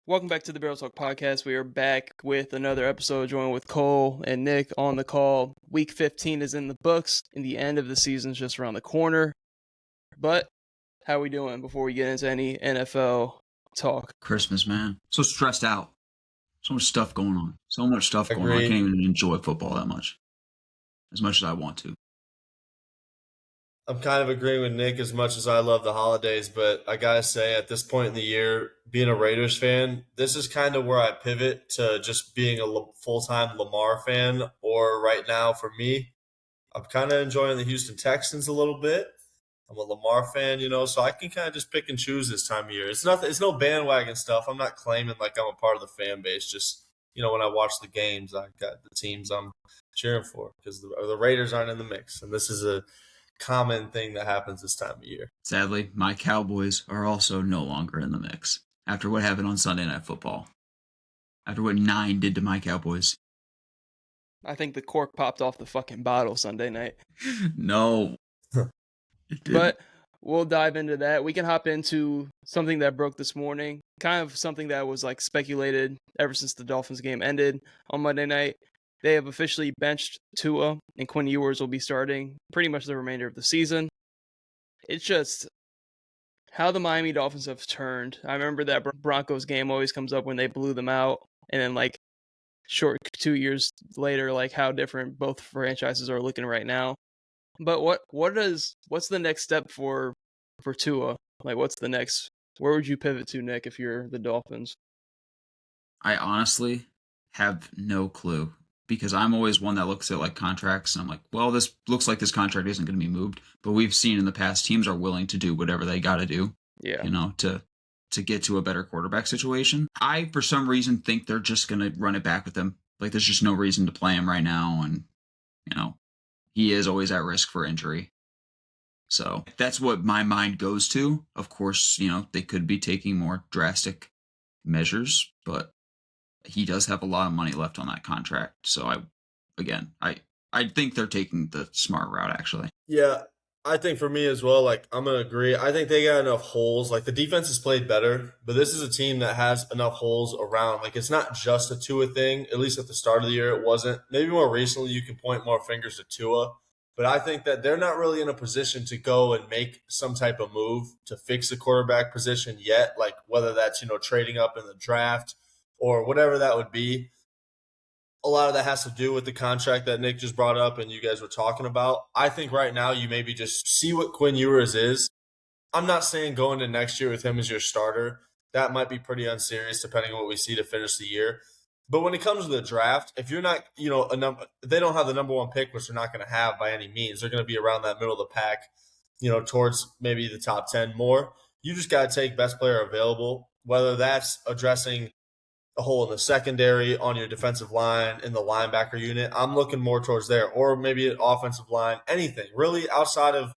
Welcome back to the Barrel Talk Podcast. We are back with another episode, joined with Cole and Nick on the call. Week 15 is in the books, and the end of the season is just around the corner. But how are we doing before we get into any NFL talk? Christmas, man. So stressed out. So much stuff going on. I Agreed. can't even enjoy football that much. As much as I want to. I'm kind of agreeing with Nick as much as I love the holidays, but I gotta say, at this point in the year, being a Raiders fan, this is kind of where I pivot to just being a full-time Lamar fan. Or right now, for me, I'm kind of enjoying the Houston Texans a little bit. I'm a Lamar fan, so I can kind of just pick and choose this time of year. It's no bandwagon stuff. I'm not claiming like I'm a part of the fan base. Just when I watch the games, I got the teams I'm cheering for because the Raiders aren't in the mix, and this is a common thing that happens this time of year. Sadly, my Cowboys are also no longer in the mix after what happened on Sunday Night Football. After what 9 did to my Cowboys. I think the cork popped off the fucking bottle Sunday night. No. But we'll dive into that. We can hop into something that broke this morning, kind of something that was like speculated ever since the Dolphins game ended on Monday night. They have officially benched Tua, and Quinn Ewers will be starting pretty much the remainder of the season. It's just how the Miami Dolphins have turned. I remember that Broncos game always comes up when they blew them out, and then like short 2 years later, like how different both franchises are looking right now. But what's the next step for Tua? Like, what's the next? Where would you pivot to, Nick, if you're the Dolphins? I honestly have no clue because I'm always one that looks at like contracts and I'm like, well, this looks like this contract isn't going to be moved. But we've seen in the past teams are willing to do whatever they got to do, to get to a better quarterback situation. I, for some reason, think they're just going to run it back with him. Like, there's just no reason to play him right now. And, he is always at risk for injury. So that's what my mind goes to. Of course, they could be taking more drastic measures, but he does have a lot of money left on that contract. So I think they're taking the smart route, actually. Yeah, I think for me as well, like I'm going to agree. I think they got enough holes. Like the defense has played better, but this is a team that has enough holes around. Like it's not just a Tua thing. At least at the start of the year, it wasn't. Maybe more recently you can point more fingers to Tua. But I think that they're not really in a position to go and make some type of move to fix the quarterback position yet. Like whether that's, trading up in the draft or whatever that would be. A lot of that has to do with the contract that Nick just brought up and you guys were talking about. I think right now you maybe just see what Quinn Ewers is. I'm not saying going to next year with him as your starter. That might be pretty unserious depending on what we see to finish the year. But when it comes to the draft, if you're not, they don't have the number one pick, which they're not going to have by any means. They're going to be around that middle of the pack, towards maybe the top 10 more. You just got to take best player available, whether that's addressing a hole in the secondary, on your defensive line, in the linebacker unit. I'm looking more towards there, or maybe an offensive line, anything really outside of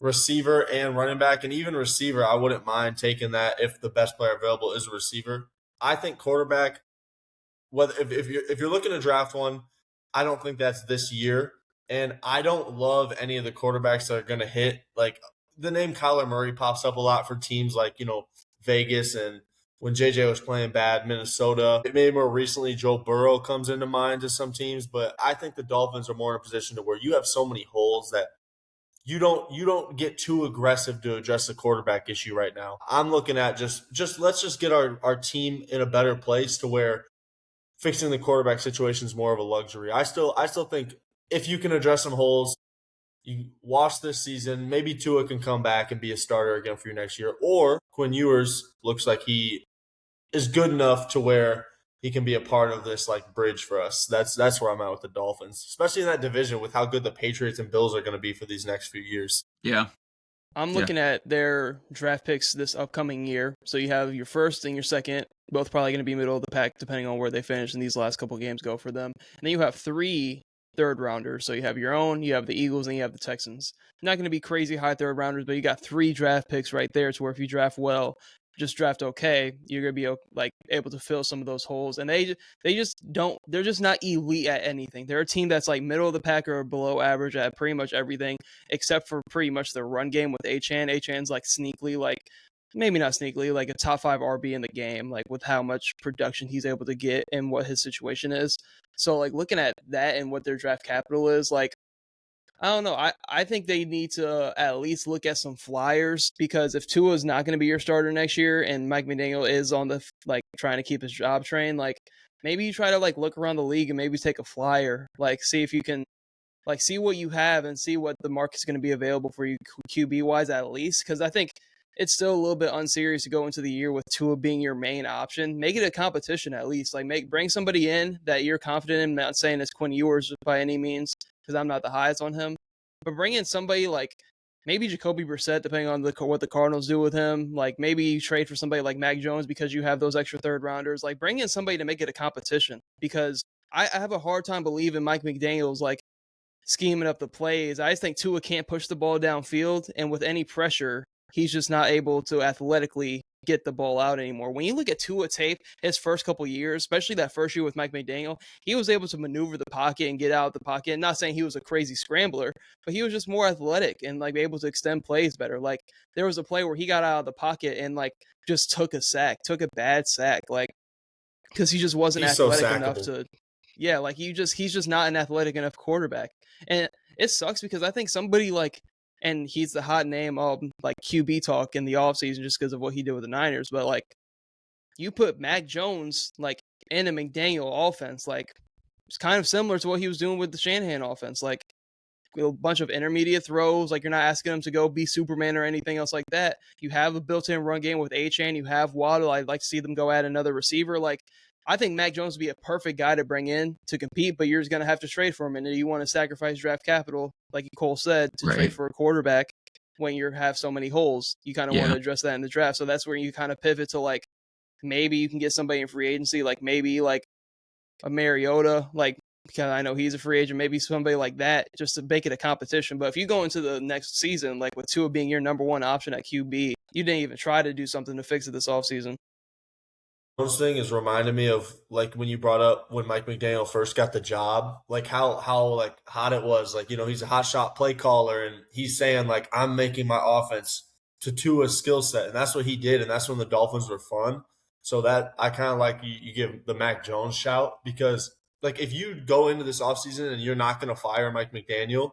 receiver and running back, and even receiver. I wouldn't mind taking that if the best player available is a receiver. I think quarterback, whether if you're looking to draft one, I don't think that's this year, and I don't love any of the quarterbacks that are going to hit. Like the name Kyler Murray pops up a lot for teams like Vegas and. When JJ was playing bad, Minnesota. Maybe more recently, Joe Burrow comes into mind to some teams, but I think the Dolphins are more in a position to where you have so many holes that you don't get too aggressive to address the quarterback issue right now. I'm looking at just let's just get our team in a better place to where fixing the quarterback situation is more of a luxury. I still think if you can address some holes, you watch this season, maybe Tua can come back and be a starter again for you next year, or Quinn Ewers looks like he is good enough to where he can be a part of this like bridge for us. That's where I'm at with the Dolphins, especially in that division with how good the Patriots and Bills are going to be for these next few years. Yeah. I'm looking at their draft picks this upcoming year. So you have your first and your second, both probably going to be middle of the pack depending on where they finish and these last couple games go for them. And then you have 3 third rounders. So you have your own, you have the Eagles, and you have the Texans. Not going to be crazy high third rounders, but you got 3 draft picks right there to where if you draft well, just draft okay, you're going to be like able to fill some of those holes. And they just don't, they're just not elite at anything. They're a team that's like middle of the pack or below average at pretty much everything, except for pretty much their run game with Achane. Achane's like sneakily like maybe not sneakily, like a top 5 RB in the game, like with how much production he's able to get and what his situation is. So like looking at that and what their draft capital is, like I don't know. I think they need to at least look at some flyers because if Tua is not going to be your starter next year and Mike McDaniel is on the like trying to keep his job train, like maybe you try to like look around the league and maybe take a flyer, like see if you can like see what you have and see what the market's going to be available for you QB wise at least. Because I think it's still a little bit unserious to go into the year with Tua being your main option. Make it a competition at least. Like bring somebody in that you're confident in. I'm not saying it's Quinn Ewers by any means because I'm not the highest on him, but bring in somebody like maybe Jacoby Brissett, depending on what the Cardinals do with him. Like maybe you trade for somebody like Mac Jones because you have those extra third rounders. Like bring in somebody to make it a competition because I have a hard time believing Mike McDaniel's like scheming up the plays. I just think Tua can't push the ball downfield, and with any pressure, he's just not able to athletically get the ball out anymore. When you look at Tua tape, his first couple years, especially that first year with Mike McDaniel, he was able to maneuver the pocket and get out of the pocket. And not saying he was a crazy scrambler, but he was just more athletic and like able to extend plays better. Like there was a play where he got out of the pocket and like just took a bad sack, like because he just wasn't He's so athletic enough sackable. to. Yeah, like he's just not an athletic enough quarterback. And it sucks because I think somebody like, and he's the hot name of like QB talk in the offseason just because of what he did with the Niners. But like, you put Mac Jones like in a McDaniel offense, like it's kind of similar to what he was doing with the Shanahan offense. Like a bunch of intermediate throws, like you're not asking him to go be Superman or anything else like that. You have a built-in run game with Achane. You have Waddle. I'd like to see them go add another receiver. Like I think Mac Jones would be a perfect guy to bring in to compete, but you're just going to have to trade for him. And you want to sacrifice draft capital, like Cole said, to trade for a quarterback when you have so many holes. You kind of want to address that in the draft. So that's where you kind of pivot to like, maybe you can get somebody in free agency, like maybe like a Mariota, like because I know he's a free agent, maybe somebody like that just to make it a competition. But if you go into the next season, like with Tua being your number one option at QB, you didn't even try to do something to fix it this offseason. Jones thing is reminding me of like when you brought up when Mike McDaniel first got the job, like how like hot it was. Like, you know, he's a hot shot play caller and he's saying like, I'm making my offense to Tua's skill set. And that's what he did. And that's when the Dolphins were fun. So that I kind of like you give the Mac Jones shout because like if you go into this offseason and you're not going to fire Mike McDaniel,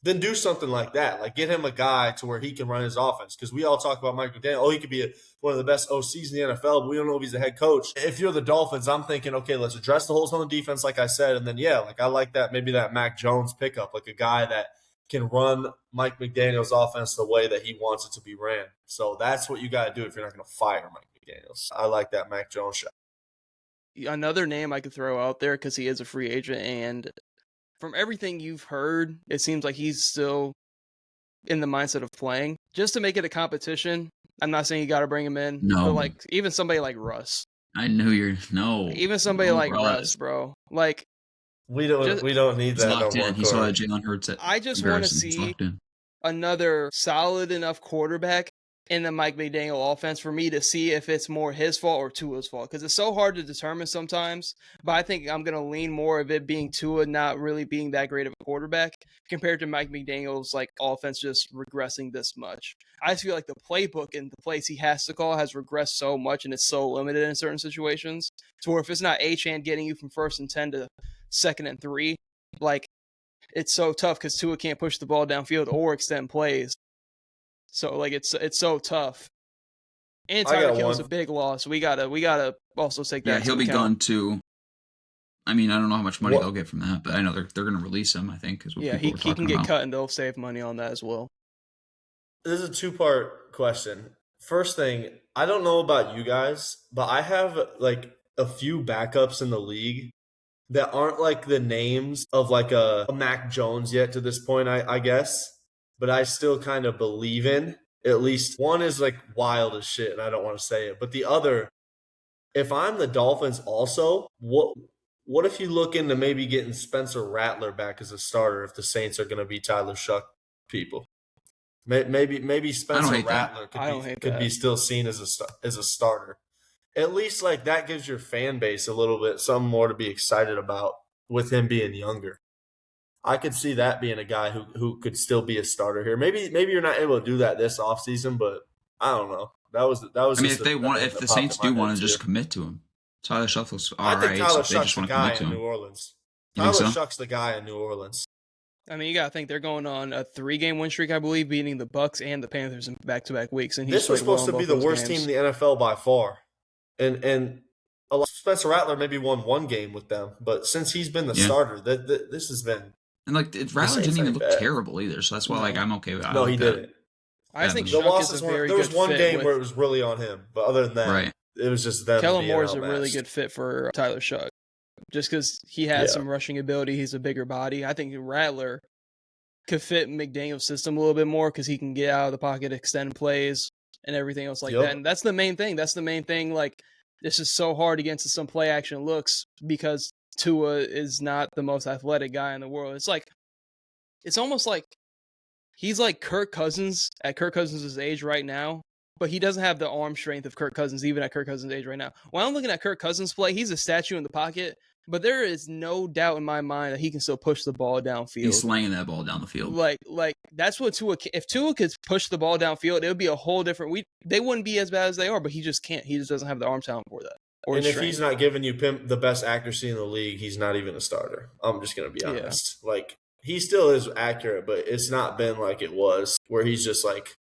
then do something like that. Like get him a guy to where he can run his offense. Because we all talk about Mike McDaniel. Oh, he could be one of the best OCs in the NFL, but we don't know if he's a head coach. If you're the Dolphins, I'm thinking, okay, let's address the holes on the defense, like I said. And then, yeah, like I like that, maybe that Mac Jones pickup, like a guy that can run Mike McDaniel's offense the way that he wants it to be ran. So that's what you got to do if you're not going to fire Mike McDaniels. I like that Mac Jones shot. Another name I could throw out there because he is a free agent, and from everything you've heard, it seems like he's still in the mindset of playing. Just to make it a competition, I'm not saying you got to bring him in, but like even somebody like Russ. I knew even somebody like Russ, bro. Like we don't need that no more. He saw that Jalen Hurts. I just want to see another solid enough quarterback in the Mike McDaniel offense for me to see if it's more his fault or Tua's fault. Because it's so hard to determine sometimes. But I think I'm going to lean more of it being Tua not really being that great of a quarterback compared to Mike McDaniel's like offense just regressing this much. I just feel like the playbook and the plays he has to call has regressed so much and it's so limited in certain situations. To where if it's not Achane getting you from 1st and 10 to 2nd and 3, like it's so tough because Tua can't push the ball downfield or extend plays. So like it's so tough. And Tyreek Hill's a big loss. We gotta also take that. Yeah, he'll be gone too. I mean, I don't know how much money they'll get from that, but I know they're going to release him. I think is what he can get cut and they'll save money on that as well. This is a 2-part question. First thing, I don't know about you guys, but I have like a few backups in the league that aren't like the names of like a Mac Jones yet to this point, I guess. But I still kind of believe in. At least one is like wild as shit, and I don't want to say it. But the other, if I'm the Dolphins also, what if you look into maybe getting Spencer Rattler back as a starter if the Saints are going to be Tyler Shuck people? Maybe Spencer Rattler could be still seen as a starter. At least like that gives your fan base a little bit something more to be excited about with him being younger. I could see that being a guy who could still be a starter here. Maybe you're not able to do that this offseason, but I don't know. That was I mean, just if they want, if that the popped Saints in my do head, want to too. just commit to him, Tyler Shuffle's all I think right. Tyler So if they Shuck's just the want to commit guy to in New him, Orleans. you think Tyler so? Shuck's the guy in New Orleans. I mean, you gotta think they're going on a 3-game win streak, I believe, beating the Bucs and the Panthers in back-to-back weeks, and he's This was played well supposed in to be both the those worst team games. in the NFL by far, and Spencer Rattler maybe won one game with them, but since he's been the Yeah. starter, this has been. And like Rattler Saints didn't even ain't look bad. terrible either. So that's why like No. I'm okay with it. No, he didn't. I just think The The Shuck is a losses very there was good one fit game with where it was really on him, but other than that, Right. it was just them Kellen being Moore is a outmatched. really good fit for Tyler Shuck, just because he has Yeah. some rushing ability. He's a bigger body. I think Rattler could fit McDaniel's system a little bit more because he can get out of the pocket, extend plays, and everything else like Yep. that. And that's the main thing. Like, this is so hard against some play action looks because Tua is not the most athletic guy in the world. It's almost like he's like Kirk Cousins at Kirk Cousins' age right now, but he doesn't have the arm strength of Kirk Cousins even at Kirk Cousins' age right now. When I'm looking at Kirk Cousins play, he's a statue in the pocket, but there is no doubt in my mind that he can still push the ball downfield. He's slanging that ball down the field. Like that's what Tua. If Tua could push the ball downfield, it would be a whole different. They wouldn't be as bad as they are, but he just can't. He just doesn't have the arm talent for that. And if he's not giving you the best accuracy in the league, he's not even a starter. I'm just going to be honest. Yeah. Like, he still is accurate, but it's not been like it was where he's just like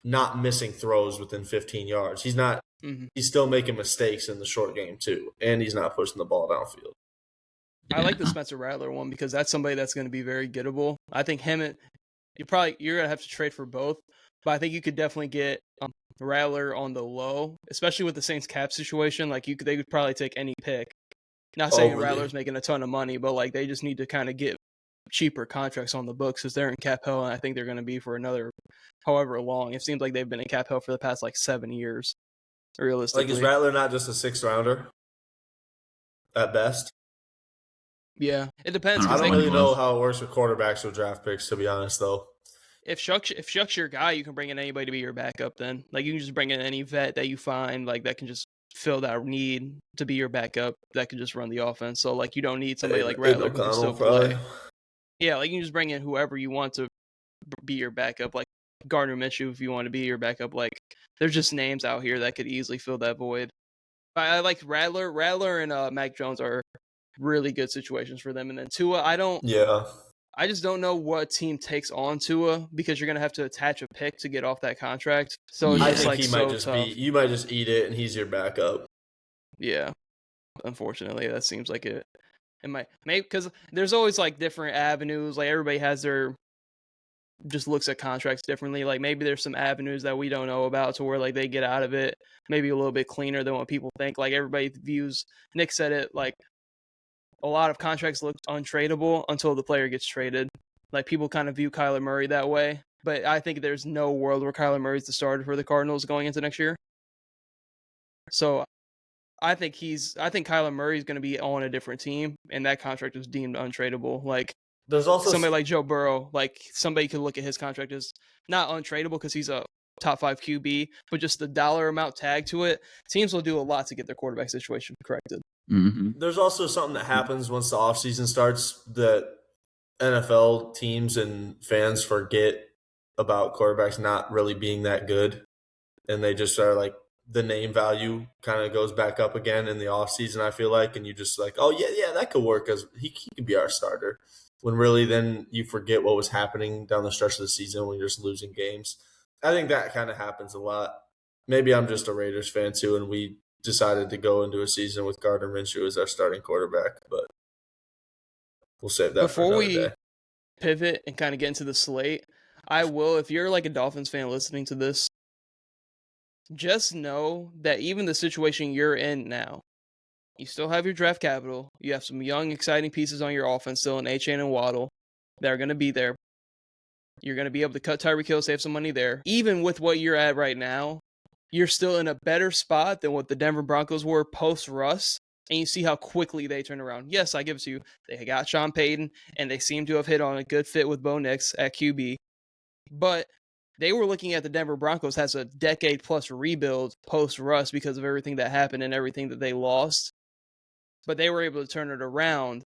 not missing throws within 15 yards. He's not. Mm-hmm. He's still making mistakes in the short game too, and he's not pushing the ball downfield. I like the Spencer Rattler one because that's somebody that's going to be very gettable. I think him and you're going to have to trade for both, but I think you could definitely get Rattler on the low, especially with the Saints cap situation. Like they could probably take any pick. Not saying Rattler's making a ton of money, but like they just need to kind of get cheaper contracts on the books because they're in cap hell, and I think they're going to be for another however long. It seems like they've been in cap hell for the past like 7 years. Realistically, like is Rattler not just a 6th rounder at best? Yeah, it depends. I don't really know how it works with quarterbacks with draft picks, to be honest, though. If Shuck's your guy, you can bring in anybody to be your backup. Then, like, you can just bring in any vet that you find like that can just fill that need to be your backup. That can just run the offense. So, like, you don't need somebody like Rattler who can still play. Yeah, like you can just bring in whoever you want to be your backup. Like Gardner Minshew, if you want to be your backup. Like, there's just names out here that could easily fill that void. I like Rattler. Rattler and Mac Jones are really good situations for them. And then Tua, I just don't know what team takes on Tua because you're gonna have to attach a pick to get off that contract. So I think he might just tough. You might just eat it and he's your backup. Yeah, unfortunately, that seems like it. It might maybe because there's always like different avenues. Like everybody has their just looks at contracts differently. Like maybe there's some avenues that we don't know about to where like they get out of it maybe a little bit cleaner than what people think. Like everybody views. Nick said it like. A lot of contracts look untradeable until the player gets traded. Like people kind of view Kyler Murray that way, but I think there's no world where Kyler Murray's the starter for the Cardinals going into next year. So I think Kyler Murray's going to be on a different team, and that contract is deemed untradeable. Like there's also somebody like Joe Burrow, like somebody could look at his contract as not untradeable because he's a top 5 QB, but just the dollar amount tagged to it. Teams will do a lot to get their quarterback situation corrected. Mm-hmm. There's also something that happens once the offseason starts that NFL teams and fans forget about quarterbacks not really being that good. And they just are like, the name value kind of goes back up again in the offseason, I feel like. And you just like, oh, yeah, that could work because he can be our starter. When really then you forget what was happening down the stretch of the season when you're just losing games. I think that kind of happens a lot. Maybe I'm just a Raiders fan too, and we decided to go into a season with Gardner Minshew as our starting quarterback, but we'll save that before for we another day. Pivot and kind of get into the slate. I will, if you're like a Dolphins fan listening to this, just know that even the situation you're in now, you still have your draft capital. You have some young, exciting pieces on your offense still in A-Chain and Waddle that are going to be there. You're going to be able to cut Tyreek Hill, save some money there. Even with what you're at right now, you're still in a better spot than what the Denver Broncos were post-Russ, and you see how quickly they turn around. Yes, I give it to you. They got Sean Payton, and they seem to have hit on a good fit with Bo Nix at QB. But they were looking at the Denver Broncos as a decade-plus rebuild post-Russ because of everything that happened and everything that they lost. But they were able to turn it around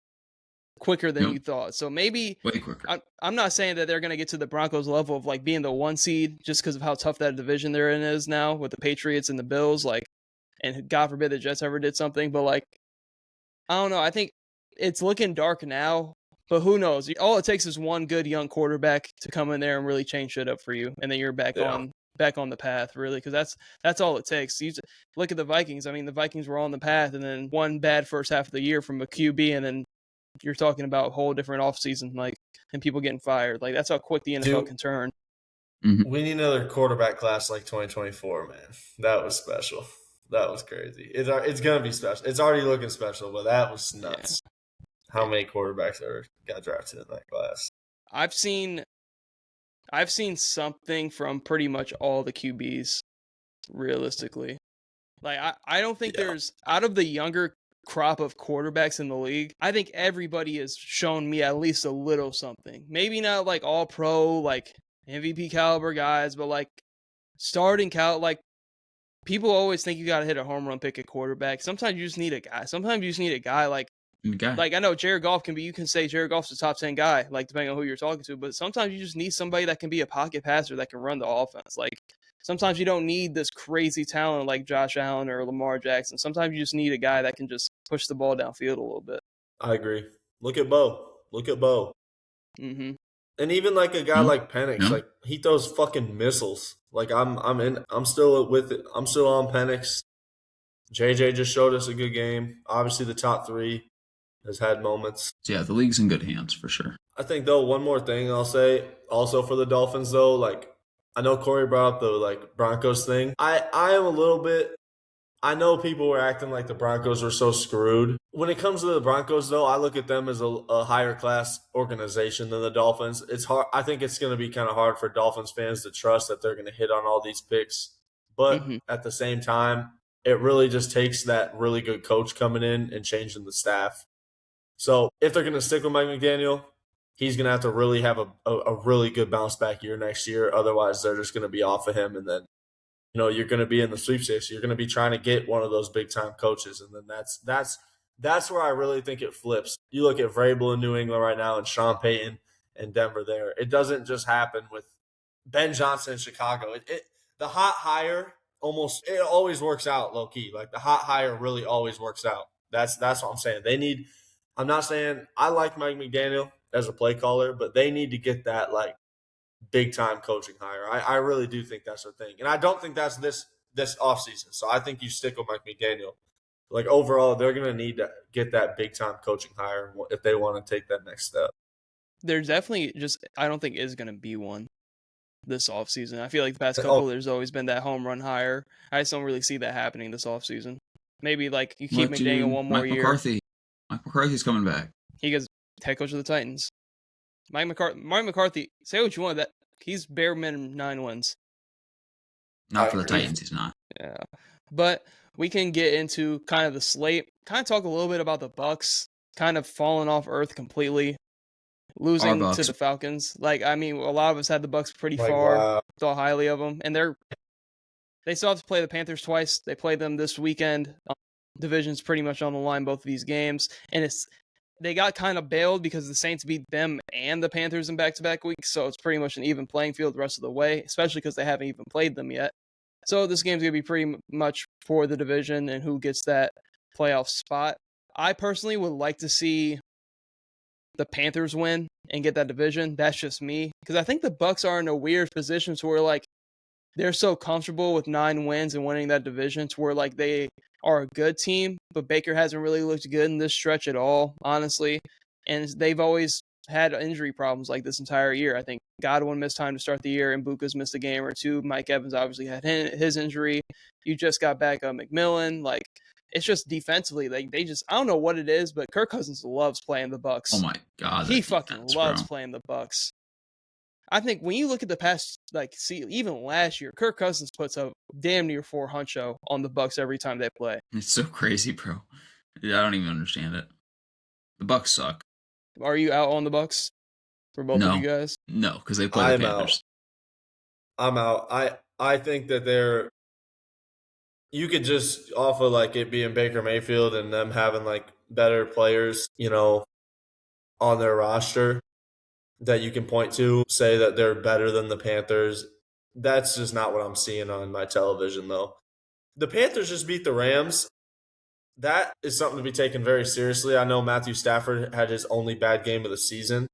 quicker than Yep. you thought. So maybe Way quicker. I'm not saying that they're going to get to the Broncos level of like being the 1 seed just because of how tough that division they're in is now with the Patriots and the Bills. Like, and God forbid the Jets ever did something, but like, I don't know. I think it's looking dark now, but who knows? All it takes is one good young quarterback to come in there and really change shit up for you, and then you're back on the path, really, because that's all it takes. You look at the Vikings. I mean, the Vikings were on the path, and then one bad first half of the year from a QB, and then you're talking about a whole different offseason, like, and people getting fired. Like, that's how quick the NFL can turn. We need another quarterback class like 2024, man. That was special. That was crazy. It's going to be special. It's already looking special, but that was nuts. Yeah. How many quarterbacks got drafted in that class? I've seen something from pretty much all the QBs, realistically. Like, I don't think there's, out of the younger crop of quarterbacks in the league, I think everybody has shown me at least a little something. Maybe not like all pro, like MVP caliber guys, but like starting like people always think you got to hit a home run pick at quarterback. Sometimes you just need a guy. Sometimes you just need a guy like I know Jared Goff you can say Jared Goff's a top 10 guy, like depending on who you're talking to, but sometimes you just need somebody that can be a pocket passer that can run the offense. Like sometimes you don't need this crazy talent like Josh Allen or Lamar Jackson. Sometimes you just need a guy that can just push the ball downfield a little bit. I agree. Look at Bo. Mm-hmm. And even like a guy like Penix, like he throws fucking missiles. Like I'm still with it. I'm still on Penix. JJ just showed us a good game. Obviously the top 3 has had moments. Yeah, the league's in good hands for sure. I think though, one more thing I'll say also for the Dolphins though, like I know Corey brought up the like Broncos thing. I am a little bit, I know people were acting like the Broncos were so screwed. When it comes to the Broncos though, I look at them as a higher class organization than the Dolphins. It's hard. I think it's going to be kind of hard for Dolphins fans to trust that they're going to hit on all these picks. But at the same time, it really just takes that really good coach coming in and changing the staff. So if they're going to stick with Mike McDaniel, he's going to have to really have a really good bounce back year next year. Otherwise, they're just going to be off of him. And then, you're going to be in the sweepstakes. You're going to be trying to get one of those big time coaches. And then that's where I really think it flips. You look at Vrabel in New England right now and Sean Payton in Denver there. It doesn't just happen with Ben Johnson in Chicago. The hot hire it always works out low key. Like the hot hire really always works out. That's what I'm saying. I'm not saying I like Mike McDaniel as a play caller, but they need to get that like big time coaching hire. I really do think that's their thing. And I don't think that's this offseason. So I think you stick with Mike McDaniel. Like overall, they're going to need to get that big time coaching hire if they want to take that next step. There's definitely I don't think is going to be one this offseason. I feel like the past couple, there's always been that home run hire. I just don't really see that happening this offseason. Maybe like you keep McDaniel one more year. Mike McCarthy's coming back. He goes head coach of the Titans. Mike McCarthy, say what you want, that he's bare minimum 9 wins. Not for the Titans, he's not. Yeah. But we can get into kind of the slate, kind of talk a little bit about the Bucs kind of falling off earth completely, losing to the Falcons. Like, I mean, a lot of us had the Bucs pretty far, thought highly of them, and they still have to play the Panthers twice. They play them this weekend. Division's pretty much on the line, both of these games, and they got kind of bailed because the Saints beat them and the Panthers in back-to-back weeks, so it's pretty much an even playing field the rest of the way, especially because they haven't even played them yet. So this game's going to be pretty much for the division and who gets that playoff spot. I personally would like to see the Panthers win and get that division. That's just me, because I think the Bucs are in a weird position to where like they're so comfortable with 9 wins and winning that division to where like they are a good team, but Baker hasn't really looked good in this stretch at all, honestly. And they've always had injury problems like this entire year. I think Godwin missed time to start the year, and Buka's missed a game or two. Mike Evans obviously had his injury. You just got back on McMillan. Like, it's just defensively, like they just, I don't know what it is, but Kirk Cousins loves playing the Bucs. Oh my God. He fucking loves playing the Bucs. I think when you look at the past, even last year, Kirk Cousins puts a damn near 4 huncho on the Bucs every time they play. It's so crazy, bro. I don't even understand it. The Bucs suck. Are you out on the Bucs for both of you guys? No, because they play the Panthers. I'm out. I think that you could just off of like it being Baker Mayfield and them having like better players, on their roster that you can point to, say that they're better than the Panthers. That's just not what I'm seeing on my television, though. The Panthers just beat the Rams. That is something to be taken very seriously. I know Matthew Stafford had his only bad game of the season.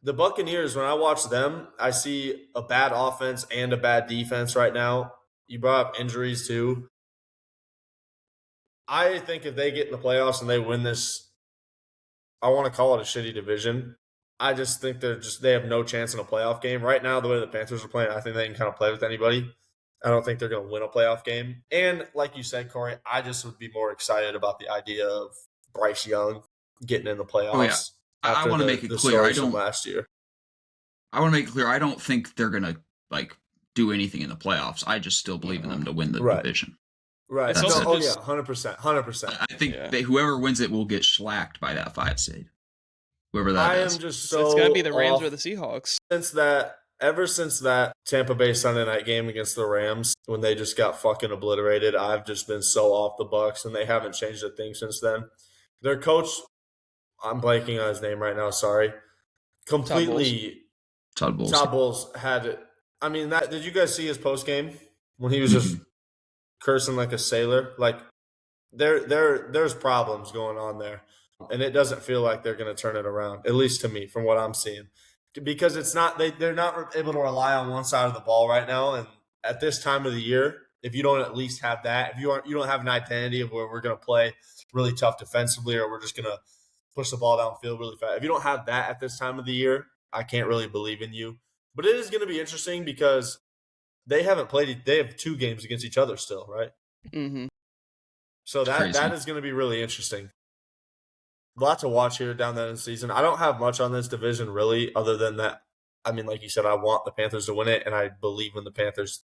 The Buccaneers, when I watch them, I see a bad offense and a bad defense right now. You brought up injuries too. I think if they get in the playoffs and they win this, I want to call it a shitty division. I just think they have no chance in a playoff game. Right now, the way the Panthers are playing, I think they can kind of play with anybody. I don't think they're going to win a playoff game. And like you said, Corey, I just would be more excited about the idea of Bryce Young getting in the playoffs. Oh, yeah. I want to make it clear. Last year. I want to make it clear. I don't think they're going to do anything in the playoffs. I just still believe in them to win the division. Right. It's also 100%. 100%. I think whoever wins it will get shellacked by that 5 seed. Whoever that is. I am just so it's going to be the Rams or the Seahawks. Ever since that Tampa Bay Sunday night game against the Rams, when they just got fucking obliterated, I've just been so off the Bucs, and they haven't changed a thing since then. Their coach, I'm blanking on his name right now, sorry. Completely. Todd Bowles had it. I mean, did you guys see his post game when he was just cursing like a sailor? Like, there's problems going on there, and it doesn't feel like they're going to turn it around, at least to me, from what I'm seeing. Because it's not they're not able to rely on one side of the ball right now, and at this time of the year, if you don't at least have that, if you don't have an identity of where we're going to play really tough defensively, or we're just going to push the ball downfield really fast, if you don't have that at this time of the year, I can't really believe in you. But it is going to be interesting because they haven't played. They have 2 games against each other still, right? Mm-hmm. So that is going to be really interesting. A lot to watch here down the end of the season. I don't have much on this division really, other than that. I mean, like you said, I want the Panthers to win it, and I believe in the Panthers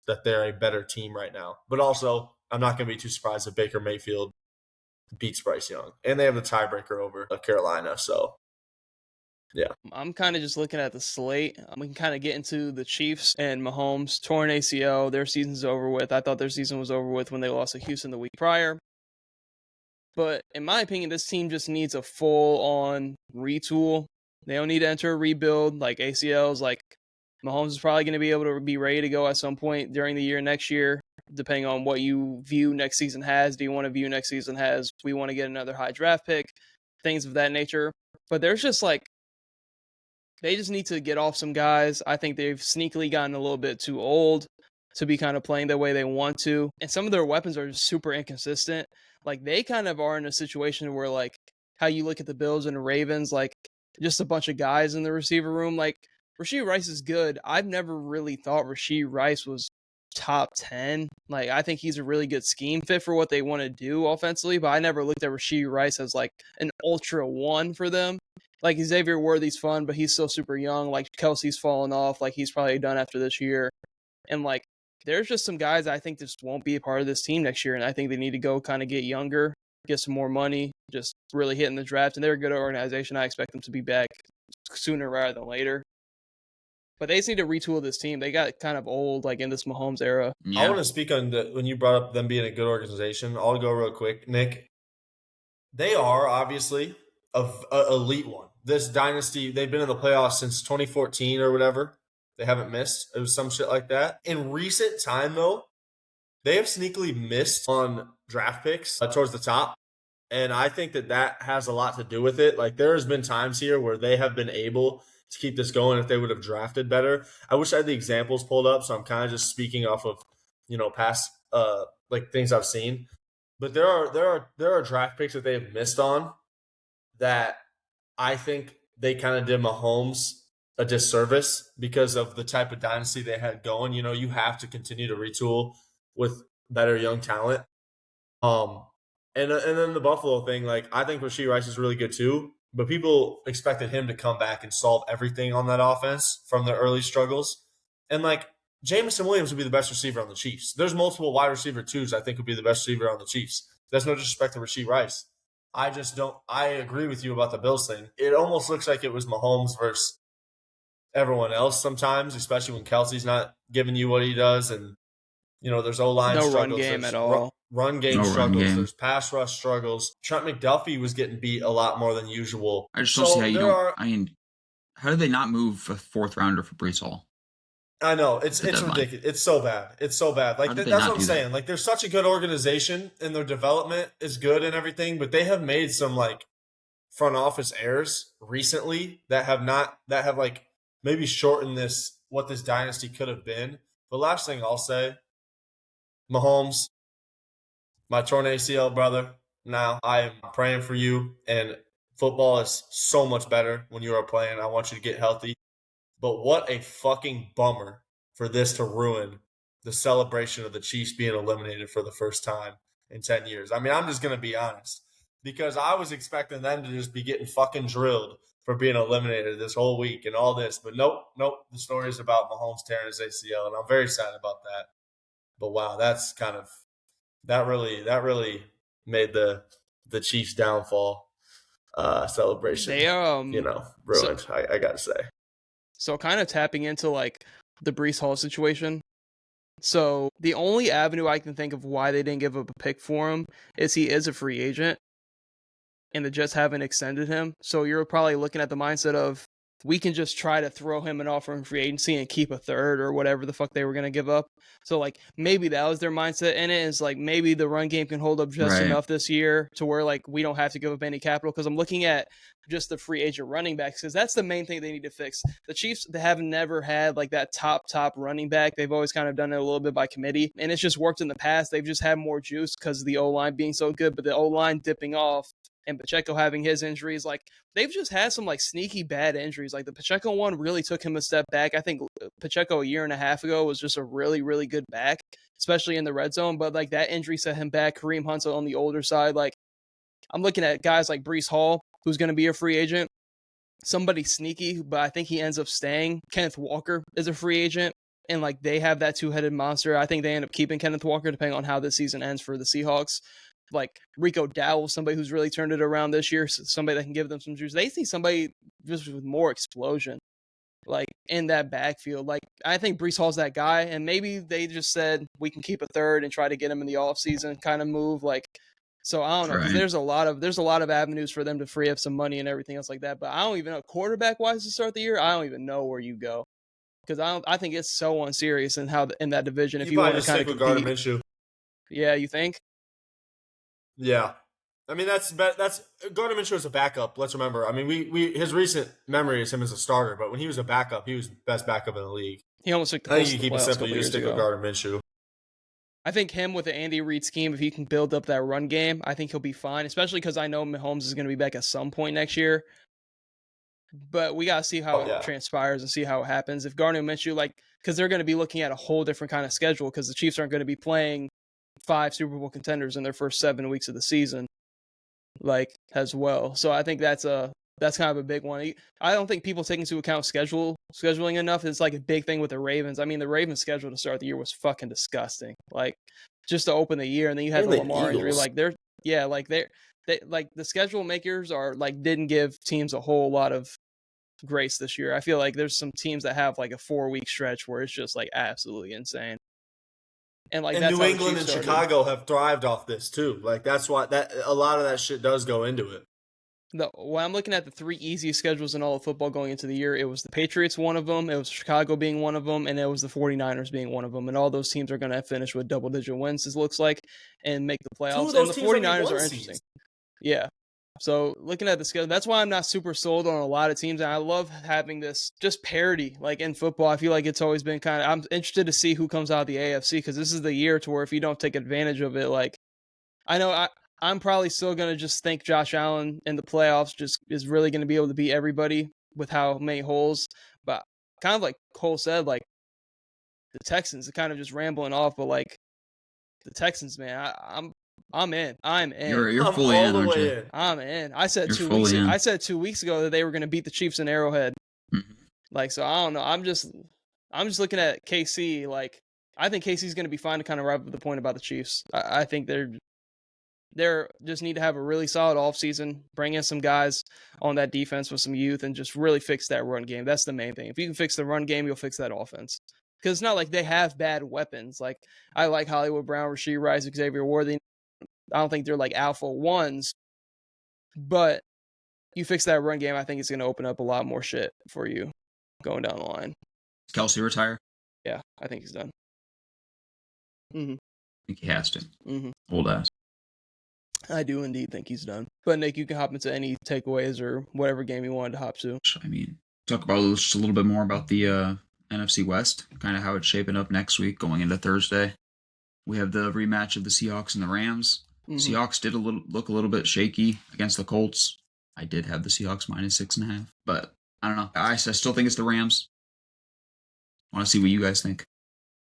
that they're a better team right now. But also, I'm not going to be too surprised if Baker Mayfield beats Bryce Young, and they have the tiebreaker over Carolina. So, yeah, I'm kind of just looking at the slate. We can kind of get into the Chiefs and Mahomes. Torn ACL, their season's over with. I thought their season was over with when they lost to Houston the week prior. But in my opinion, this team just needs a full-on retool. They don't need to enter a rebuild like ACLs. Like, Mahomes is probably going to be able to be ready to go at some point during the year next year, depending on what you view next season has. Do you want to view next season as we want to get another high draft pick? Things of that nature. But there's just they just need to get off some guys. I think they've sneakily gotten a little bit too old to be kind of playing the way they want to. And some of their weapons are just super inconsistent. Like, they kind of are in a situation where, like, how you look at the Bills and the Ravens, like, just a bunch of guys in the receiver room. Like, Rashee Rice is good. I've never really thought Rashee Rice was top 10. Like, I think he's a really good scheme fit for what they want to do offensively, but I never looked at Rashee Rice as, like, an ultra one for them. Like, Xavier Worthy's fun, but he's still super young. Like, Kelsey's fallen off. Like, he's probably done after this year. And, like, there's just some guys I think just won't be a part of this team next year, and I think they need to go kind of get younger, get some more money, just really hit in the draft. And they're a good organization. I expect them to be back sooner rather than later. But they just need to retool this team. They got kind of old, like, in this Mahomes era. Yeah. I want to speak on when you brought up them being a good organization. I'll go real quick, Nick. They are obviously an elite one. This dynasty, they've been in the playoffs since 2014 or whatever. They haven't missed. It was some shit like that. In recent time, though, they have sneakily missed on draft picks towards the top. And I think that has a lot to do with it. Like, there has been times here where they have been able to keep this going if they would have drafted better. I wish I had the examples pulled up, so I'm kind of just speaking off of, past things I've seen. But there are draft picks that they have missed on that I think they kind of did Mahomes a disservice because of the type of dynasty they had going. You have to continue to retool with better young talent. And then the Buffalo thing, like, I think Rashee Rice is really good too, but people expected him to come back and solve everything on that offense from their early struggles. And, like, Jameson Williams would be the best receiver on the Chiefs. There's multiple wide receiver twos I think would be the best receiver on the Chiefs. That's no disrespect to Rashee Rice. I agree with you about the Bills thing. It almost looks like it was Mahomes versus everyone else sometimes, especially when Kelsey's not giving you what he does. And, there's O-line No struggles. run game There's at all. run game No run struggles. game. There's pass rush struggles. Trent McDuffie was getting beat a lot more than usual. I just don't see how you don't. I mean, how did they not move a fourth rounder for Brees Hall? I know it's ridiculous. It's so bad. It's so bad. Like that's what I'm saying. Like they're such a good organization and their development is good and everything, but they have made some like front office errors recently that have like maybe shortened what this dynasty could have been. The last thing I'll say, Mahomes, my torn ACL brother. Now I am praying for you, and football is so much better when you are playing. I want you to get healthy. But what a fucking bummer for this to ruin the celebration of the Chiefs being eliminated for the first time in 10 years. I mean, I'm just going to be honest, because I was expecting them to just be getting fucking drilled for being eliminated this whole week and all this. But nope. The story is about Mahomes tearing his ACL, and I'm very sad about that. But wow, that's kind of that really made the Chiefs' downfall celebration. They ruined. I gotta say. So kind of tapping into like the Brees Hall situation. So the only avenue I can think of why they didn't give up a pick for him is he is a free agent, and the Jets haven't extended him. So you're probably looking at the mindset of, we can just try to throw him an offer in free agency and keep a third or whatever the fuck they were going to give up. So like maybe that was their mindset in it, is like maybe the run game can hold up just enough this year to where like we don't have to give up any capital. Because I'm looking at just the free agent running backs, because that's the main thing they need to fix. The Chiefs, they have never had like that top running back. They've always kind of done it a little bit by committee, and it's just worked in the past. They've just had more juice because of the O-line being so good, but the O-line dipping off and Pacheco having his injuries, like they've just had some like sneaky bad injuries. Like the Pacheco one really took him a step back. I think Pacheco a year and a half ago was just a really, really good back, especially in the red zone. But like that injury set him back. Kareem Hunt's on the older side. Like I'm looking at guys like Brees Hall, who's going to be a free agent. Somebody sneaky, but I think he ends up staying. Kenneth Walker is a free agent. And like they have that two-headed monster. I think they end up keeping Kenneth Walker depending on how this season ends for the Seahawks. Like Rico Dowell, somebody who's really turned it around this year, somebody that can give them some juice. They see somebody just with more explosion, like in that backfield. Like I think Brees Hall's that guy, and maybe they just said we can keep a third and try to get him in the offseason kind of move. Like, so I don't know, because there's a lot of avenues for them to free up some money and everything else like that. But I don't even know, quarterback wise to start the year, I don't even know where you go, because I think it's so unserious in that division. If you want to kind of compete, Gardner Minshew. Yeah, you think? Yeah, I mean that's Gardner Minshew was a backup. Let's remember. I mean, we his recent memory is him as a starter, but when he was a backup, he was the best backup in the league. He almost took the I think you keep it simple. You just stick with Gardner Minshew. I think him with the Andy Reid scheme, if he can build up that run game, I think he'll be fine. Especially because I know Mahomes is going to be back at some point next year. But we got to see how it transpires and see how it happens. If Gardner Minshew, because they're going to be looking at a whole different kind of schedule, because the Chiefs aren't going to be playing 5 Super Bowl contenders in their first 7 weeks of the season, as well. So I think that's kind of a big one. I don't think people take into account scheduling enough. It's like a big thing with the Ravens. I mean, the Ravens schedule to start the year was fucking disgusting. Like just to open the year, and then you had the Lamar injury. The schedule makers didn't give teams a whole lot of grace this year. I feel like there's some teams that have like a 4-week stretch where it's just like absolutely insane. And that's New England and Chicago have thrived off this too. Like that's why a lot of that shit does go into it. When I'm looking at the 3 easiest schedules in all of football going into the year, it was the Patriots, one of them, it was Chicago being one of them, and it was the 49ers being one of them. And all those teams are going to finish with double-digit wins, it looks like, and make the playoffs. And the 49ers are interesting. Yeah. So looking at the schedule, that's why I'm not super sold on a lot of teams. And I love having this just parity, in football. I feel like it's always been I'm interested to see who comes out of the AFC, because this is the year to where if you don't take advantage of it, I know I'm probably still going to just think Josh Allen in the playoffs just is really going to be able to beat everybody with how many holes. But kind of like Cole said, the Texans are kind of just rambling off, but the Texans, man, I'm in. You're fully in, aren't you? I'm in. I said 2 weeks ago that they were going to beat the Chiefs in Arrowhead. Mm-hmm. So I don't know. I'm just looking at KC. I think KC's going to be fine to kind of wrap up the point about the Chiefs. I think they're just need to have a really solid offseason, bring in some guys on that defense with some youth, and just really fix that run game. That's the main thing. If you can fix the run game, you'll fix that offense. Because it's not like they have bad weapons. Like, I like Hollywood Brown, Rasheed Rice, Xavier Worthy. I don't think they're like alpha ones, but you fix that run game, I think it's going to open up a lot more shit for you going down the line. Kelsey retire? Yeah, I think he's done. I think he has to. Mm-hmm. Old ass. I do indeed think he's done. But Nick, you can hop into any takeaways or whatever game you wanted to hop to. I mean, talk about just a little bit more about the NFC West, kind of how it's shaping up next week going into Thursday. We have the rematch of the Seahawks and the Rams. Seahawks did look a little bit shaky against the Colts. I did have the Seahawks -6.5, but I don't know. I still think it's the Rams. I want to see what you guys think.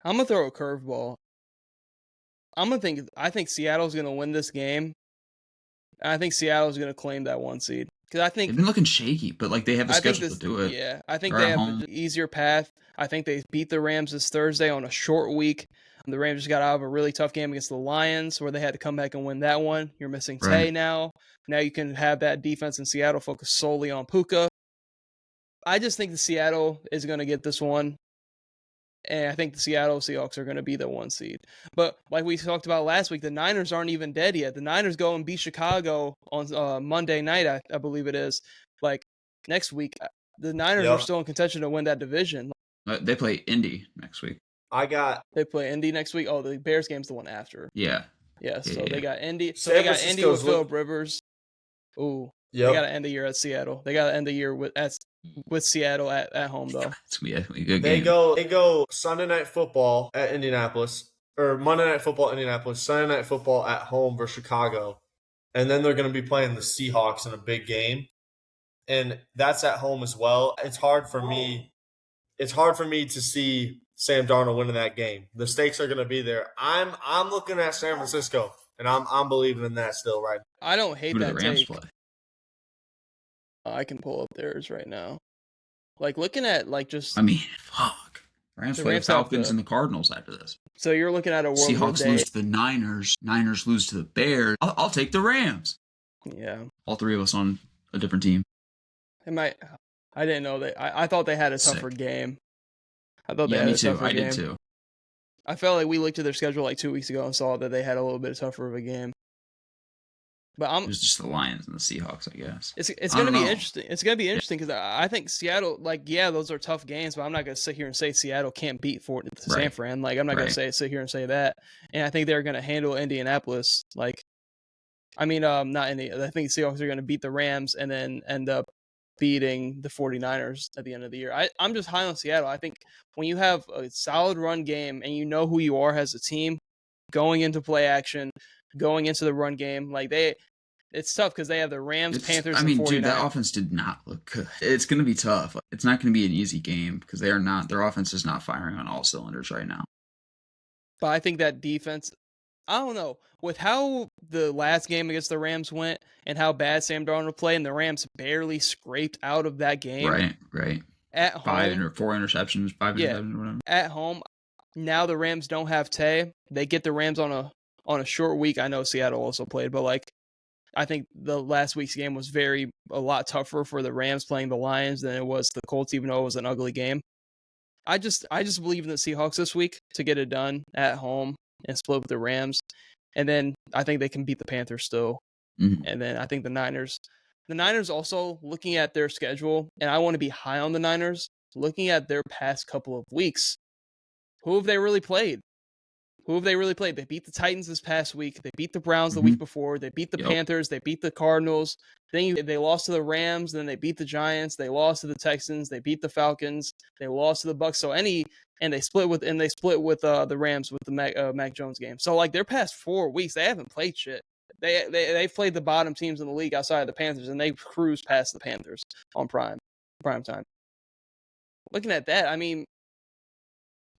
I'm going to throw a curveball. I think Seattle's going to win this game. I think Seattle's going to claim that 1 seed. Because I think they've been looking shaky, but like they have the schedule to do it. Yeah, I think They're they have home. an easier path. I think they beat the Rams this Thursday on a short week. The Rams just got out of a really tough game against the Lions where they had to come back and win that one. You're missing Tay now. Now you can have that defense in Seattle focus solely on Puka. I just think the Seattle is going to get this one. And I think the Seattle Seahawks are going to be the 1 seed. But like we talked about last week, the Niners aren't even dead yet. The Niners go and beat Chicago on Monday night, I believe it is. Like next week, the Niners are still in contention to win that division. They play Indy next week. They play Indy next week. Oh, the Bears game's the one after. Yeah. They got Indy. So they got Indy with Phillip Rivers. Ooh. Yep. They got to end the year at Seattle. They got to end the year with Seattle at home though. It's gonna be a good game. They go Sunday Night Football at Indianapolis, or Monday Night Football at Indianapolis, Sunday Night Football at home versus Chicago, and then they're going to be playing the Seahawks in a big game, and that's at home as well. It's hard for me to see Sam Darnold winning that game. The stakes are going to be there. I'm looking at San Francisco, and I'm believing in that still right now. I don't hate that the Rams take. play? I can pull up theirs right now. Like looking at just. I mean, fuck. Rams play the Falcons and the Cardinals after this. So you're looking at a world. Seahawks lose to the Niners. Niners lose to the Bears. I'll take the Rams. Yeah. All three of us on a different team. It might. I didn't know that. I thought they had a tougher game. I thought they had a tougher game. I did too. I felt like we looked at their schedule like 2 weeks ago and saw that they had a little bit tougher of a game. But it was just the Lions and the Seahawks, I guess. It's going to be interesting. It's going to be interesting because I think Seattle, those are tough games, but I'm not going to sit here and say Seattle can't beat San Fran. Like, I'm not going to sit here and say that. And I think they're going to handle Indianapolis. Not Indy. I think the Seahawks are going to beat the Rams and then end up beating the 49ers at the end of the year. I'm just high on Seattle. I think when you have a solid run game and you know who you are as a team, going into play action, going into the run game, it's tough because they have the Rams, Panthers, and 49ers. Dude, that offense did not look good. It's going to be tough. It's not going to be an easy game because their offense is not firing on all cylinders right now. But I think that defense, I don't know, with how the last game against the Rams went and how bad Sam Darnold played, and the Rams barely scraped out of that game. Right. At home. 4 interceptions, 5 interceptions, whatever. At home. Now the Rams don't have Tay. They get the Rams on a short week. I know Seattle also played, but I think the last week's game was a lot tougher for the Rams playing the Lions than it was the Colts, even though it was an ugly game. I just believe in the Seahawks this week to get it done at home and split with the Rams. And then I think they can beat the Panthers still. Mm-hmm. And then I think the Niners also, looking at their schedule, and I want to be high on the Niners, looking at their past couple of weeks, who have they really played? They beat the Titans this past week. They beat the Browns the week before. They beat the Panthers. They beat the Cardinals. Then they lost to the Rams. Then they beat the Giants. They lost to the Texans. They beat the Falcons. They lost to the Bucs. And they split with the Rams with the Mac Jones game. So their past 4 weeks, they haven't played shit. They've played the bottom teams in the league outside of the Panthers, and they cruised past the Panthers on prime time. Looking at that, I mean,